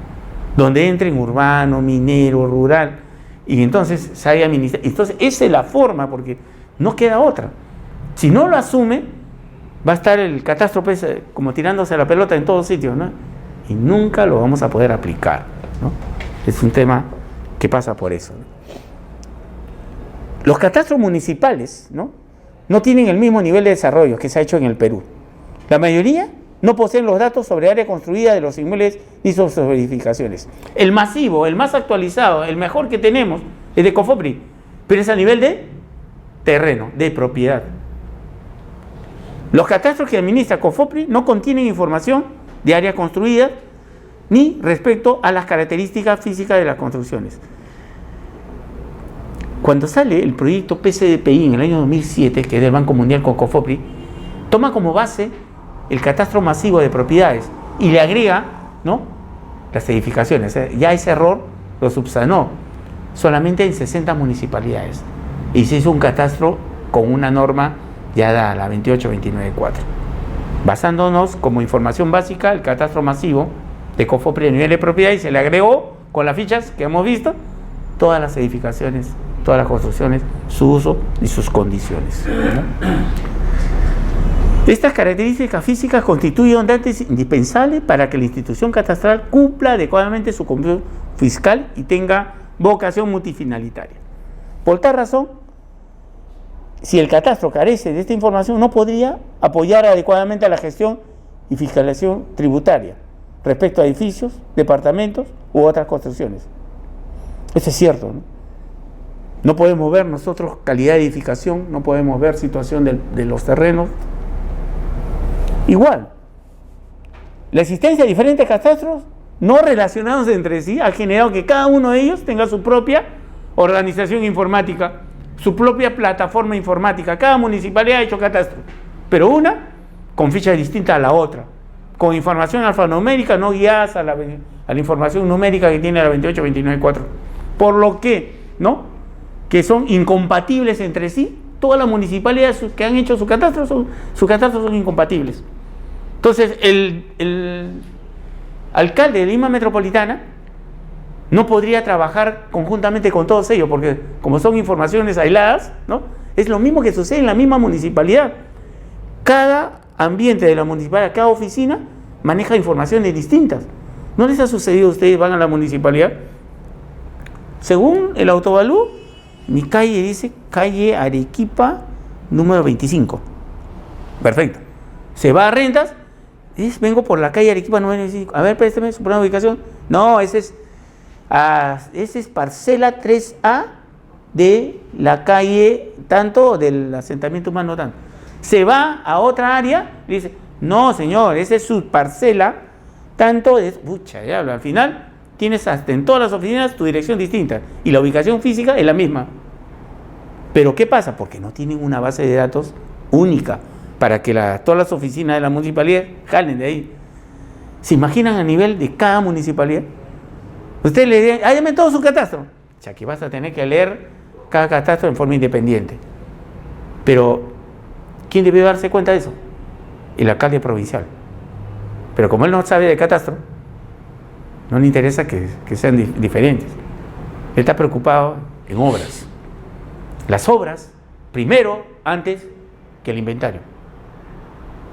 donde entren urbano, minero, rural, y entonces se haya ministerio. Entonces esa es la forma, porque no queda otra. Si no lo asume, va a estar el catastro como tirándose la pelota en todos sitios, ¿no? Y nunca lo vamos a poder aplicar, ¿no? Es un tema que pasa por eso, ¿no? Los catastros municipales, no tienen el mismo nivel de desarrollo que se ha hecho en el Perú. La mayoría no poseen los datos sobre área construida de los inmuebles ni sobre sus edificaciones. El masivo, el más actualizado, el mejor que tenemos es de COFOPRI, pero es a nivel de terreno, de propiedad. Los catastros que administra COFOPRI no contienen información de área construida ni respecto a las características físicas de las construcciones. Cuando sale el proyecto PCDPI en el año 2007, que es del Banco Mundial con COFOPRI, toma como base el catastro masivo de propiedades y le agrega, ¿no?, las edificaciones. Ya ese error lo subsanó solamente en 60 municipalidades y se hizo un catastro con una norma ya da la 28294. Basándonos como información básica el catastro masivo de COFOPRI a nivel de propiedad, y se le agregó con las fichas que hemos visto todas las edificaciones, todas las construcciones, su uso y sus condiciones, ¿no? Estas características físicas constituyen un dato indispensable para que la institución catastral cumpla adecuadamente su compromiso fiscal y tenga vocación multifinalitaria. Por tal razón, si el catastro carece de esta información, no podría apoyar adecuadamente a la gestión y fiscalización tributaria respecto a edificios, departamentos u otras construcciones. Eso es cierto, ¿no? No podemos ver nosotros calidad de edificación, no podemos ver situación de los terrenos. Igual, la existencia de diferentes catastros no relacionados entre sí ha generado que cada uno de ellos tenga su propia organización informática, su propia plataforma informática. Cada municipalidad ha hecho catastro, pero una con fichas distintas a la otra, con información alfanumérica no guiadas a la información numérica que tiene la 28294. Por lo que, ¿no?, que son incompatibles entre sí. Todas las municipalidades que han hecho sus catastros son incompatibles. Entonces, el alcalde de Lima Metropolitana no podría trabajar conjuntamente con todos ellos, porque como son informaciones aisladas, ¿no?, es lo mismo que sucede en la misma municipalidad. Cada ambiente de la municipalidad, cada oficina maneja informaciones distintas. ¿No les ha sucedido a ustedes van a la municipalidad? Según el autovalú, mi calle dice calle Arequipa número 25. Perfecto. Se va a rentas, vengo por la calle Arequipa número 25. A ver, préstame su plano de ubicación. No, ese es parcela 3A de la calle tanto, del asentamiento humano tanto. Se va a otra área y dice, no señor, esa es su parcela tanto de... Pucha, diablo, al final tienes hasta en todas las oficinas tu dirección distinta y la ubicación física es la misma. Pero ¿qué pasa? Porque no tienen una base de datos única para que todas las oficinas de la municipalidad jalen de ahí. ¿Se imaginan a nivel de cada municipalidad? Ustedes le dicen, dame todo su catastro. O sea, que vas a tener que leer cada catastro en forma independiente. Pero, ¿quién debe darse cuenta de eso? El alcalde provincial. Pero como él no sabe de catastro, no le interesa que sean diferentes. Él está preocupado en obras. Las obras, primero, antes que el inventario.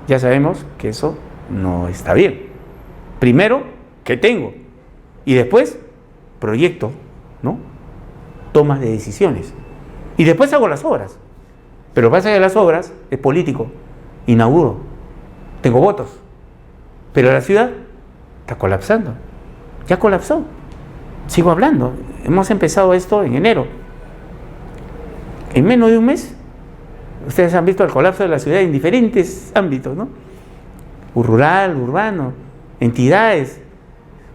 Ya sabemos que eso no está bien. Primero, ¿qué tengo? Y después, proyecto, ¿no? Tomas de decisiones. Y después hago las obras. Pero pasa que las obras es político. Inauguro. tengo votos, pero la ciudad está colapsando, ya colapsó. Sigo hablando, hemos empezado esto en enero. En menos de un mes, ustedes han visto el colapso de la ciudad en diferentes ámbitos, ¿no? Rural, urbano, entidades,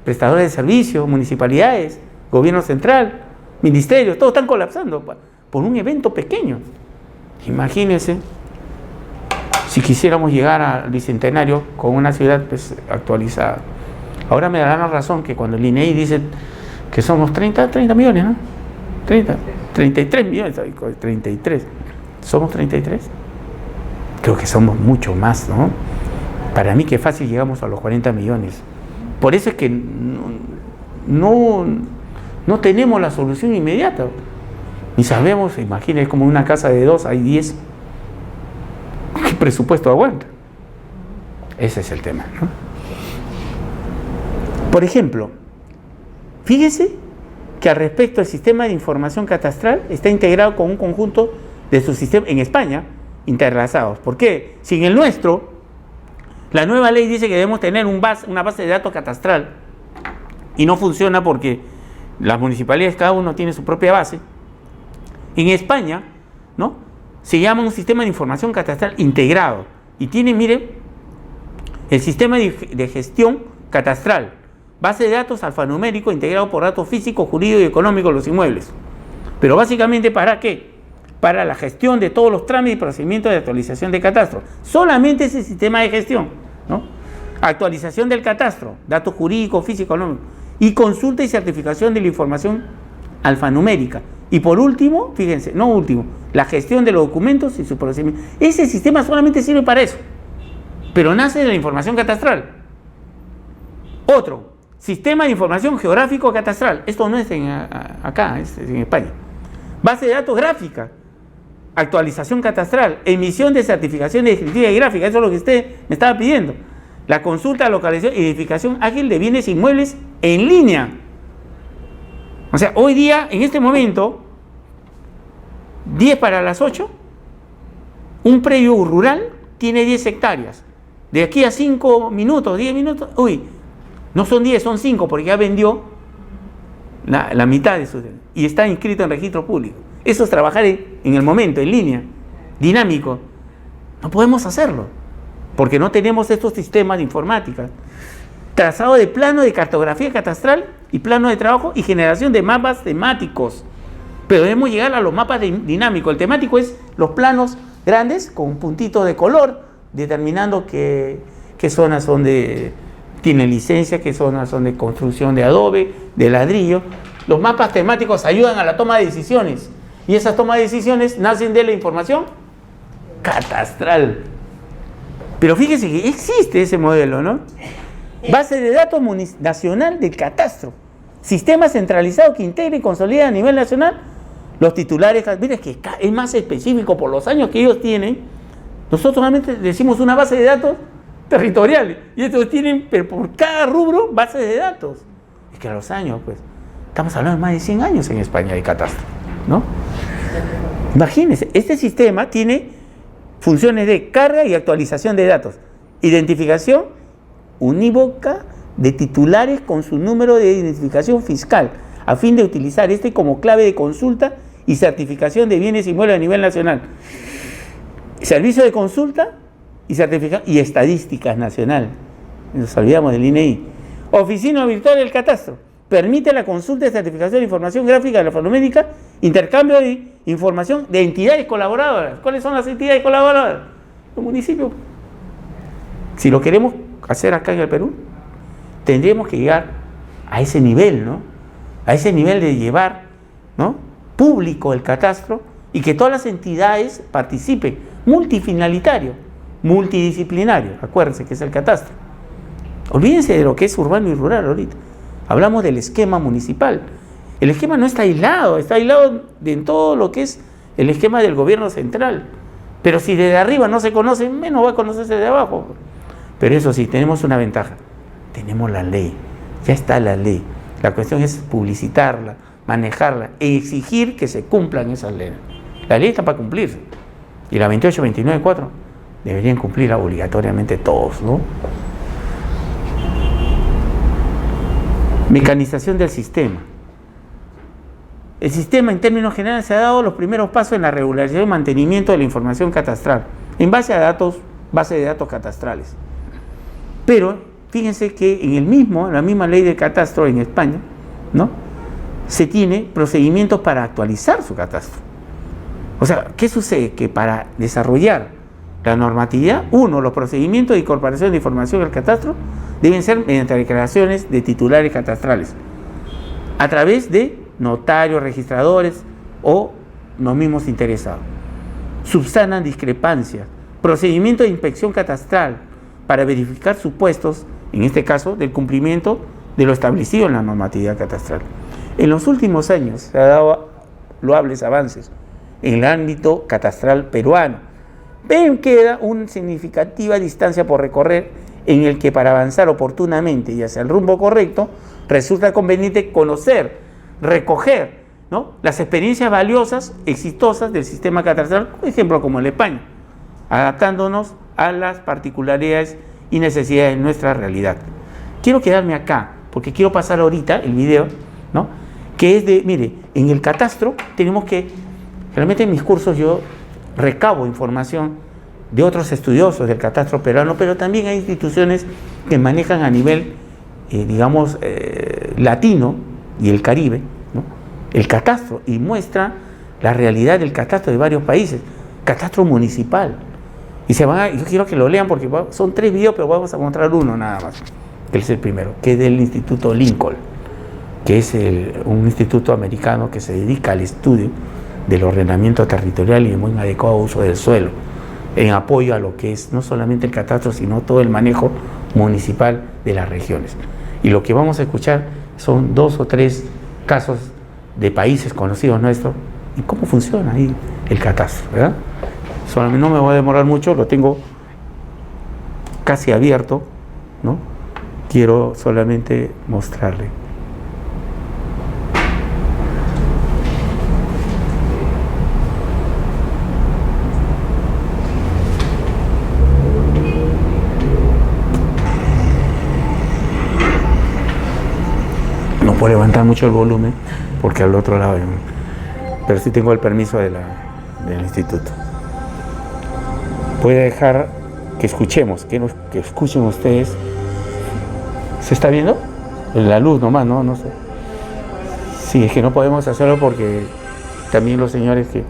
prestadores de servicios, municipalidades, gobierno central, ministerios, todos están colapsando por un evento pequeño. Imagínense si quisiéramos llegar al bicentenario con una ciudad pues, actualizada. Ahora me darán la razón que cuando el INEI dice que somos 30 millones, ¿no? 33 millones, 33. ¿Somos 33? Creo que somos mucho más, ¿no? Para mí que fácil llegamos a los 40 millones. Por eso es que no tenemos la solución inmediata. Ni sabemos, imagínense, como en una casa de 2 hay 10. ¿Qué presupuesto aguanta? Ese es el tema, ¿no? Por ejemplo, fíjese que al respecto al sistema de información catastral está integrado con un conjunto de sus sistemas en España interlazados. ¿Por qué? Si en el nuestro, la nueva ley dice que debemos tener una base de datos catastral y no funciona porque las municipalidades cada uno tiene su propia base. En España, ¿no? Se llama un sistema de información catastral integrado y tiene, mire, el sistema de gestión catastral, base de datos alfanumérico integrado por datos físicos, jurídicos y económicos de los inmuebles. Pero básicamente, ¿para qué? Para la gestión de todos los trámites y procedimientos de actualización de catastro. Solamente ese sistema de gestión, ¿no? Actualización del catastro, datos jurídicos, físicos, económicos, y consulta y certificación de la información alfanumérica. Y por último, fíjense, no último, la gestión de los documentos y su procedimiento. Ese sistema solamente sirve para eso, pero nace de la información catastral. Otro, sistema de información geográfico catastral. Esto no es acá, es en España. Base de datos gráfica, actualización catastral, emisión de certificación de descriptiva y gráfica. Eso es lo que usted me estaba pidiendo. La consulta, localización, identificación ágil de bienes inmuebles en línea. O sea, hoy día, en este momento, 10 para las 8, un predio rural tiene 10 hectáreas. De aquí a 5 minutos, 10 minutos, no son 10, son 5, porque ya vendió la mitad de su... y está inscrito en registro público. Eso es trabajar en el momento, en línea, dinámico. No podemos hacerlo, porque no tenemos estos sistemas de informática. Trazado de plano de cartografía catastral y plano de trabajo y generación de mapas temáticos. Pero debemos llegar a los mapas dinámicos. El temático es los planos grandes con puntitos de color, determinando qué zonas son tienen licencia, qué zonas son de construcción de adobe, de ladrillo. Los mapas temáticos ayudan a la toma de decisiones. Y esas tomas de decisiones nacen de la información catastral. Pero fíjense que existe ese modelo, ¿no? Base de datos nacional del catastro. Sistema centralizado que integra y consolida a nivel nacional los titulares. Mira, que es más específico por los años que ellos tienen. Nosotros solamente decimos una base de datos territorial. Y estos tienen, pero por cada rubro, bases de datos. Es que a los años, pues, estamos hablando de más de 100 años en España de catastro, ¿no? Imagínense, este sistema tiene funciones de carga y actualización de datos, identificación unívoca de titulares con su número de identificación fiscal, a fin de utilizar este como clave de consulta y certificación de bienes inmuebles a nivel nacional. Servicio de consulta y certificación y estadísticas nacional. Nos olvidamos del INEI. Oficina virtual del catastro. Permite la consulta y certificación de información gráfica de la alfanumérica, intercambio de información de entidades colaboradoras. ¿Cuáles son las entidades colaboradoras? Los municipios. Si lo queremos hacer acá en el Perú, tendríamos que llegar a ese nivel, ¿no? A ese nivel de llevar, ¿no?, público el catastro y que todas las entidades participen, multifinalitario, multidisciplinario. Acuérdense que es el catastro. Olvídense de lo que es urbano y rural ahorita. Hablamos del esquema municipal. El esquema no está aislado de todo lo que es el esquema del gobierno central. Pero si desde arriba no se conoce, menos va a conocerse de abajo. Pero eso sí, tenemos una ventaja. Tenemos la ley. Ya está la ley. La cuestión es publicitarla, manejarla e exigir que se cumplan esas leyes. La ley está para cumplirse. Y la 28, 29, 4 deberían cumplir obligatoriamente todos, ¿no? Mecanización del sistema. El sistema, en términos generales, se ha dado los primeros pasos en la regularización y mantenimiento de la información catastral, en base a base de datos catastrales. Pero fíjense que en la misma ley de catastro en España, ¿no?, se tiene procedimientos para actualizar su catastro. O sea, ¿qué sucede? Que para desarrollar la normatividad, los procedimientos de incorporación de información al catastro deben ser mediante declaraciones de titulares catastrales, a través de notarios, registradores o los mismos interesados. Subsanan discrepancias, procedimiento de inspección catastral para verificar supuestos, en este caso, del cumplimiento de lo establecido en la normatividad catastral. En los últimos años se han dado loables avances en el ámbito catastral peruano, pero queda una significativa distancia por recorrer, en el que para avanzar oportunamente y hacia el rumbo correcto resulta conveniente conocer, recoger, ¿no?, las experiencias valiosas, exitosas del sistema catastral, por ejemplo como en España, adaptándonos a las particularidades y necesidades de nuestra realidad. Quiero quedarme acá porque quiero pasar ahorita el video, ¿no?, que es de, mire, en el catastro tenemos que, realmente en mis cursos yo recabo información de otros estudiosos del catastro peruano, pero también hay instituciones que manejan a nivel, latino y el Caribe, ¿no?, el catastro, y muestra la realidad del catastro de varios países, catastro municipal. Y yo quiero que lo lean porque son 3 videos, pero vamos a encontrar uno nada más, que es el primero, que es del Instituto Lincoln, que es un instituto americano que se dedica al estudio del ordenamiento territorial y el muy adecuado uso del suelo, en apoyo a lo que es no solamente el catastro, sino todo el manejo municipal de las regiones. Y lo que vamos a escuchar son 2 o 3 casos de países conocidos nuestros y cómo funciona ahí el catastro, ¿verdad? Solamente no me voy a demorar mucho, lo tengo casi abierto, ¿no? Quiero solamente mostrarle. No puedo levantar mucho el volumen porque al otro lado, pero sí tengo el permiso del instituto. Voy a dejar que escuchemos, que escuchen ustedes. ¿Se está viendo? La luz nomás, ¿no? No sé. Sí, es que no podemos hacerlo porque también los señores que...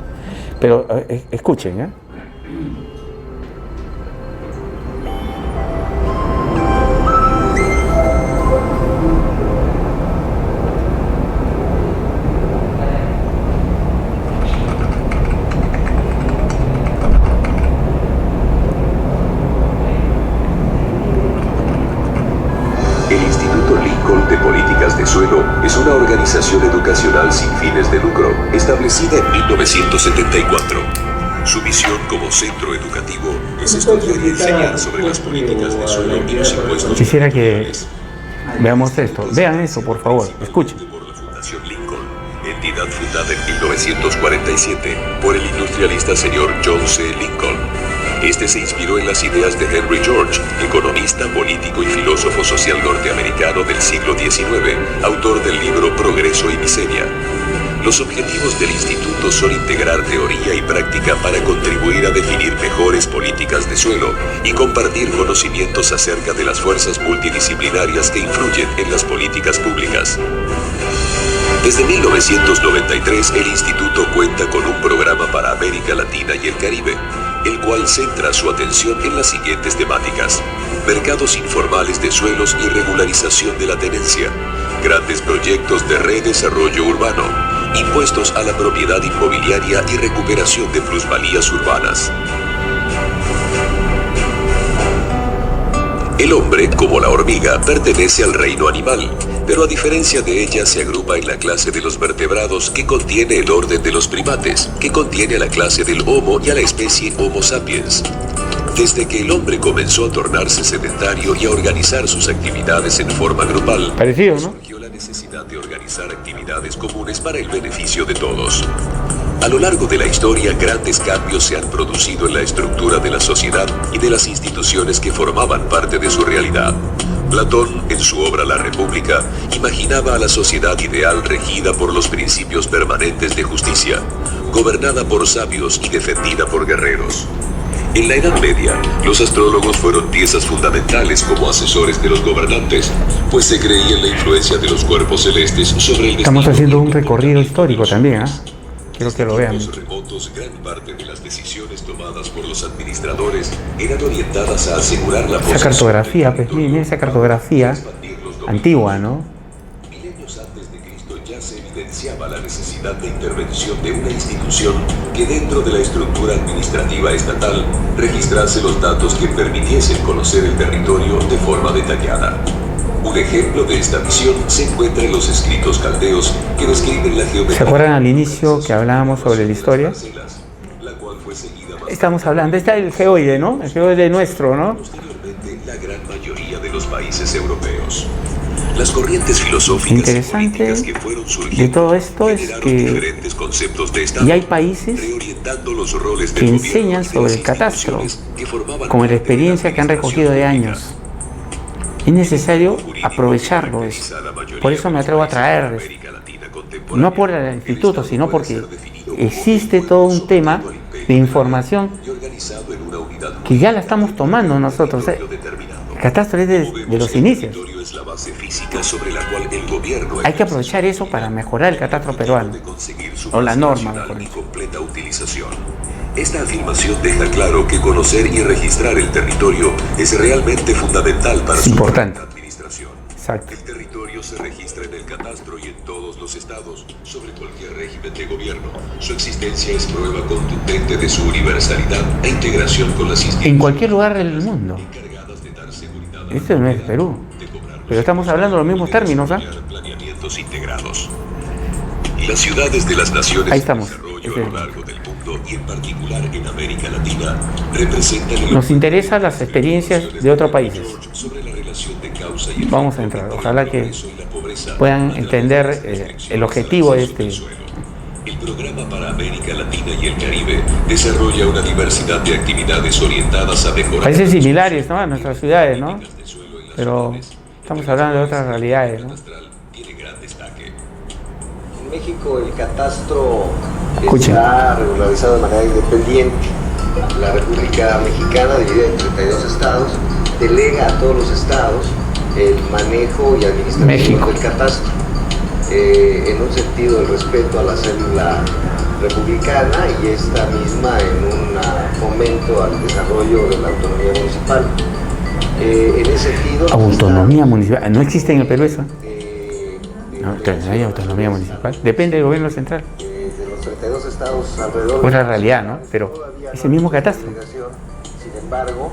Pero escuchen, ¿eh? Es una organización educacional sin fines de lucro, establecida en 1974. Su misión como centro educativo es estudiar y enseñar sobre las políticas de suelo y los impuestos. Quisiera que veamos esto. Vean eso, por favor. Escuchen. Por la Fundación Lincoln, entidad fundada en 1947 por el industrialista señor John C. Lincoln. Este se inspiró en las ideas de Henry George, economista, político y filósofo social norteamericano del siglo XIX, autor del libro Progreso y Miseria. Los objetivos del instituto son integrar teoría y práctica para contribuir a definir mejores políticas de suelo y compartir conocimientos acerca de las fuerzas multidisciplinarias que influyen en las políticas públicas. Desde 1993, el instituto cuenta con un programa para América Latina y el Caribe, el cual centra su atención en las siguientes temáticas: mercados informales de suelos y regularización de la tenencia, grandes proyectos de redesarrollo urbano, impuestos a la propiedad inmobiliaria y recuperación de plusvalías urbanas. El hombre, como la hormiga, pertenece al reino animal, pero a diferencia de ella se agrupa en la clase de los vertebrados, que contiene el orden de los primates, que contiene a la clase del Homo y a la especie Homo sapiens. Desde que el hombre comenzó a tornarse sedentario y a organizar sus actividades en forma grupal, parecido, ¿no?, surgió la necesidad de organizar actividades comunes para el beneficio de todos. A lo largo de la historia, grandes cambios se han producido en la estructura de la sociedad y de las instituciones que formaban parte de su realidad. Platón, en su obra La República, imaginaba a la sociedad ideal regida por los principios permanentes de justicia, gobernada por sabios y defendida por guerreros. En la Edad Media, los astrólogos fueron piezas fundamentales como asesores de los gobernantes, pues se creía en la influencia de los cuerpos celestes sobre el Estamos destino haciendo un y el recorrido histórico también, ¿ah? Quiero que lo vean. En los remotos, gran parte de las decisiones tomadas por los administradores eran orientadas a asegurar la Esa cartografía, pues miren esa cartografía antigua, ¿no? Milenios antes de Cristo ya se evidenciaba la necesidad de intervención de una institución que dentro de la estructura administrativa estatal registrase los datos que permitiesen conocer el territorio de forma detallada. Un ejemplo de esta visión se encuentra en los escritos caldeos que describen la geometría. ¿Se acuerdan al inicio que hablábamos sobre la historia? La cual fue seguida más Estamos hablando, está el geoide, ¿no? El geoide nuestro, ¿no? posteriormente la gran mayoría de los países europeos. Las corrientes filosóficas y Interesante políticas que fueron de surgiendo todo esto es generaron que diferentes conceptos de Estado, y hay países reorientando los roles que del gobierno enseñan y de sobre las el catastro, instituciones que formaban con la parte de la experiencia que han recogido de administración años. pública. Es necesario aprovecharlo. Por eso me atrevo a traerles, no por el instituto, sino porque existe todo un tema de información que ya la estamos tomando nosotros. El catastro es de los inicios. Hay que aprovechar eso para mejorar el catastro peruano, o la norma, mejor dicho. Completa utilización. Esta afirmación deja claro que conocer y registrar el territorio es realmente fundamental para Es su importante. correcta administración. Exacto. El territorio se registra en el catastro y en todos los estados sobre cualquier régimen de gobierno. Su existencia es prueba contundente de su universalidad e integración con las instituciones En cualquier lugar del mundo. encargadas de dar seguridad a la Esto no es Perú, de cobrar pero estamos hablando de los mismos términos, ¿ah? planeamientos integrados. Las ciudades de las naciones Ahí en estamos. desarrollo a lo largo del mundo y en particular en América Latina representan el Nos interesan las experiencias de otros países. sobre la relación de causa y Vamos a efecto entrar. entre Ojalá el que progreso y la pobreza puedan a través entender de las reflexiones el objetivo de basadas en este. el suelo. El programa para América Latina y el Caribe desarrolla una diversidad de actividades orientadas a mejorar Países similares, ¿no? A nuestras ciudades, ¿no? Pero estamos hablando de otras realidades, ¿no? tiene gran destaque. En México el catastro Escuchen. está regularizado de manera independiente. La República Mexicana, dividida en 32 estados, delega a todos los estados el manejo y administración México. del catastro. En un sentido el respeto a la célula republicana y esta misma en un fomento al desarrollo de la autonomía municipal. En ese sentido... Autonomía municipal. ¿No existe en el Perú eso? No, no hay autonomía municipal. Depende del gobierno central. De los 32 estados alrededor. Pues la realidad, ¿no? Pero es el mismo catastro. Sin embargo,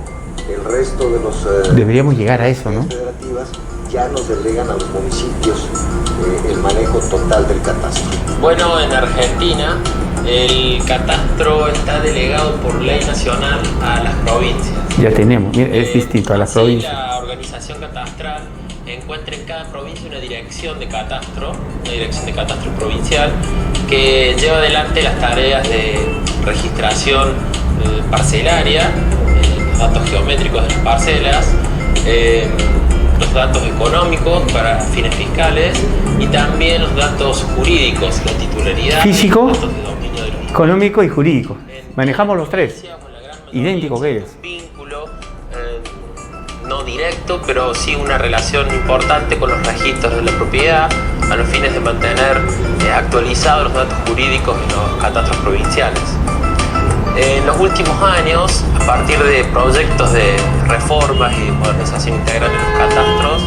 el resto de los Deberíamos llegar a eso, ¿no? federativas ya nos delegan a los municipios el manejo total del catastro. Bueno, en Argentina el catastro está delegado por ley nacional a las provincias. Ya tenemos. Mira, es distinto a las Así, provincias. La organización catastral encuentra en cada provincia una dirección de catastro provincial que lleva adelante las tareas de registración parcelaria, los datos geométricos de las parcelas, los datos económicos para fines fiscales y también los datos jurídicos, la titularidad, Físico, los datos de dominio de los económico y jurídico. Manejamos los tres. Idénticos que ellos. Vínculo no directo, pero sí una relación importante con los registros de la propiedad a los fines de mantener actualizados los datos jurídicos en los catastros provinciales. En los últimos años, a partir de proyectos de reformas y de modernización integral de los catastros,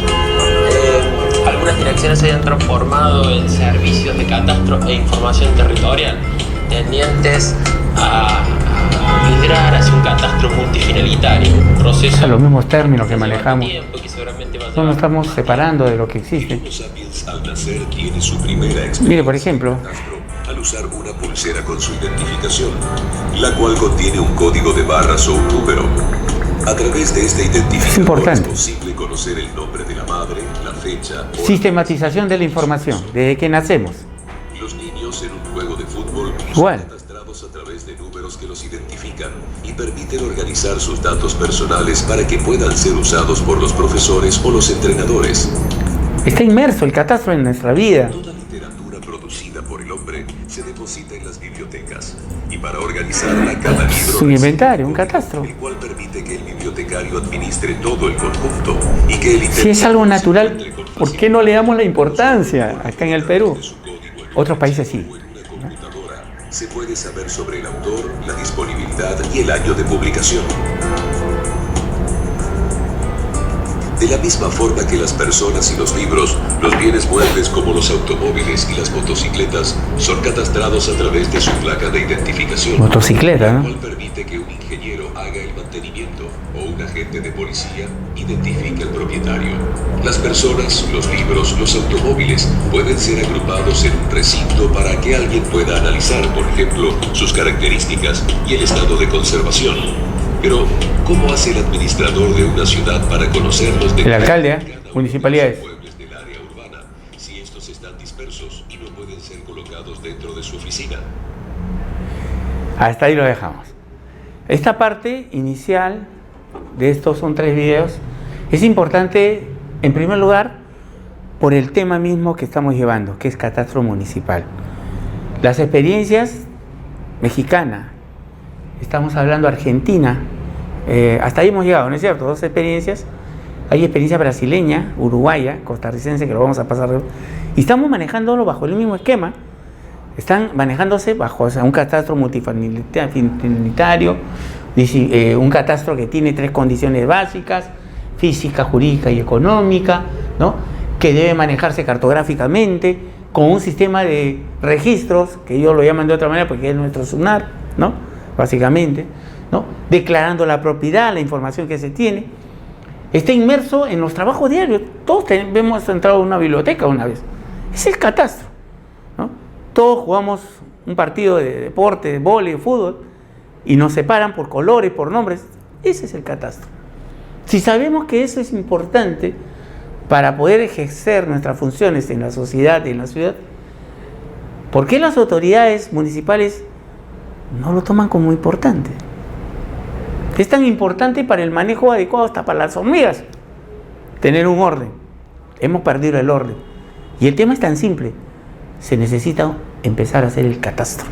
algunas direcciones se han transformado en servicios de catastro e información territorial, tendientes a migrar hacia un catastro multifinalitario, un proceso Son los mismos términos que lleva manejamos. tiempo y que seguramente va a No llevar nos estamos separando de lo que existe. Homo sapiens al nacer tiene su primera experiencia Mire, por ejemplo, al usar una pulsera con su identificación, la cual contiene un código de barras o un número. A través de este identificador Es importante. posible conocer el nombre de la madre, la fecha o sistematización de la información, desde que nacemos. los niños en un juego de fútbol Igual. Son catastrados a través de números que los identifican y permiten organizar sus datos personales para que puedan ser usados por los profesores o los entrenadores. Está inmerso el catastro en nuestra vida. Toda literatura producida por el hombre se deposita en las bibliotecas y para organizarla cada libro Es un inventario, un catastro. el cual permite que el bibliotecario administre todo el conjunto y que el Si es algo intérprete natural, se encuentre con ¿por qué no le damos la importancia acá en el Perú? de su código en Otros países sí. o en una computadora. Se puede saber sobre el autor, la disponibilidad y el año de publicación. De la misma forma que las personas y los libros, los bienes muebles como los automóviles y las motocicletas son catastrados a través de su placa de identificación. Motocicleta, ¿no? La cual permite que un ingeniero haga el mantenimiento o un agente de policía identifique al propietario. Las personas, los libros, los automóviles pueden ser agrupados en un recinto para que alguien pueda analizar, por ejemplo, sus características y el estado de conservación. Pero, ¿cómo hace el administrador de una ciudad para conocer los detalles alcalde, de cada uno municipalidades. de los inmuebles del área urbana, si estos están dispersos y no pueden ser colocados dentro de su oficina? Hasta ahí lo dejamos. Esta parte inicial de estos son 3 videos. Es importante, en primer lugar, por el tema mismo que estamos llevando, que es catastro municipal. Las experiencias mexicanas, estamos hablando Argentina, hasta ahí hemos llegado, ¿no es cierto? 2 experiencias. Hay experiencia brasileña, uruguaya, costarricense, que lo vamos a pasar. Y estamos manejándolo bajo el mismo esquema. Están manejándose bajo un catastro multifamiliario, un catastro que tiene 3 condiciones básicas: física, jurídica y económica, ¿no? Que debe manejarse cartográficamente, con un sistema de registros, que ellos lo llaman de otra manera porque es nuestro SUNAR, ¿no? Básicamente, ¿no? Declarando la propiedad, la información que se tiene. Está inmerso en los trabajos diarios. Todos hemos entrado a una biblioteca una vez. Es el catastro, ¿no? Todos jugamos un partido de deporte, de vóley, de fútbol, y nos separan por colores, por nombres. Ese es el catastro. Si sabemos que eso es importante para poder ejercer nuestras funciones en la sociedad y en la ciudad, ¿por qué las autoridades municipales no lo toman como importante? Es tan importante para el manejo adecuado hasta para las hormigas tener un orden. Hemos perdido el orden. Y el tema es tan simple. Se necesita empezar a hacer el catastro.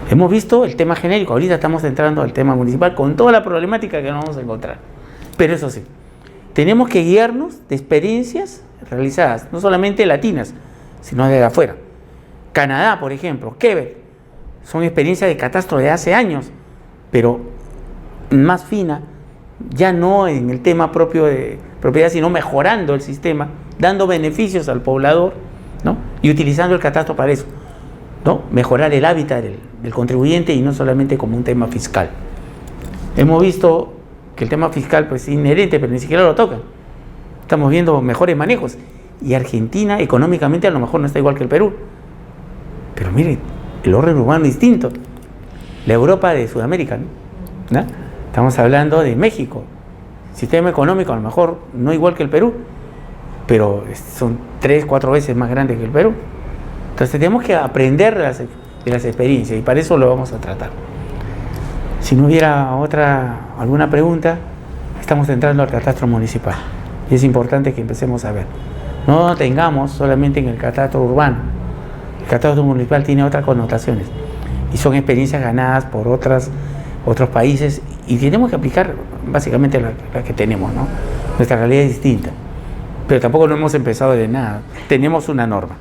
Hemos visto el tema genérico. Ahorita estamos entrando al tema municipal con toda la problemática que nos vamos a encontrar. Pero eso sí, tenemos que guiarnos de experiencias realizadas, no solamente latinas, sino de afuera. Canadá, por ejemplo, Quebec, son experiencias de catastro de hace años, pero más fina, ya no en el tema propio de propiedad, sino mejorando el sistema, dando beneficios al poblador, ¿no? Y utilizando el catastro para eso, ¿no? Mejorar el hábitat del contribuyente y no solamente como un tema fiscal. Hemos visto que el tema fiscal pues, es inherente, pero ni siquiera lo tocan. Estamos viendo mejores manejos. Y Argentina económicamente a lo mejor no está igual que el Perú. Pero miren, el orden urbano es distinto. La Europa de Sudamérica, ¿no? Estamos hablando de México. Sistema económico a lo mejor no igual que el Perú, pero son 3, 4 veces más grande que el Perú. Entonces tenemos que aprender de las experiencias y para eso lo vamos a tratar. Si no hubiera alguna pregunta, estamos entrando al catastro municipal. Y es importante que empecemos a ver. No tengamos solamente en el catastro urbano. El catastro municipal tiene otras connotaciones y son experiencias ganadas por otros países y tenemos que aplicar básicamente la que tenemos, ¿no? Nuestra realidad es distinta, pero tampoco no hemos empezado de nada. Tenemos una norma.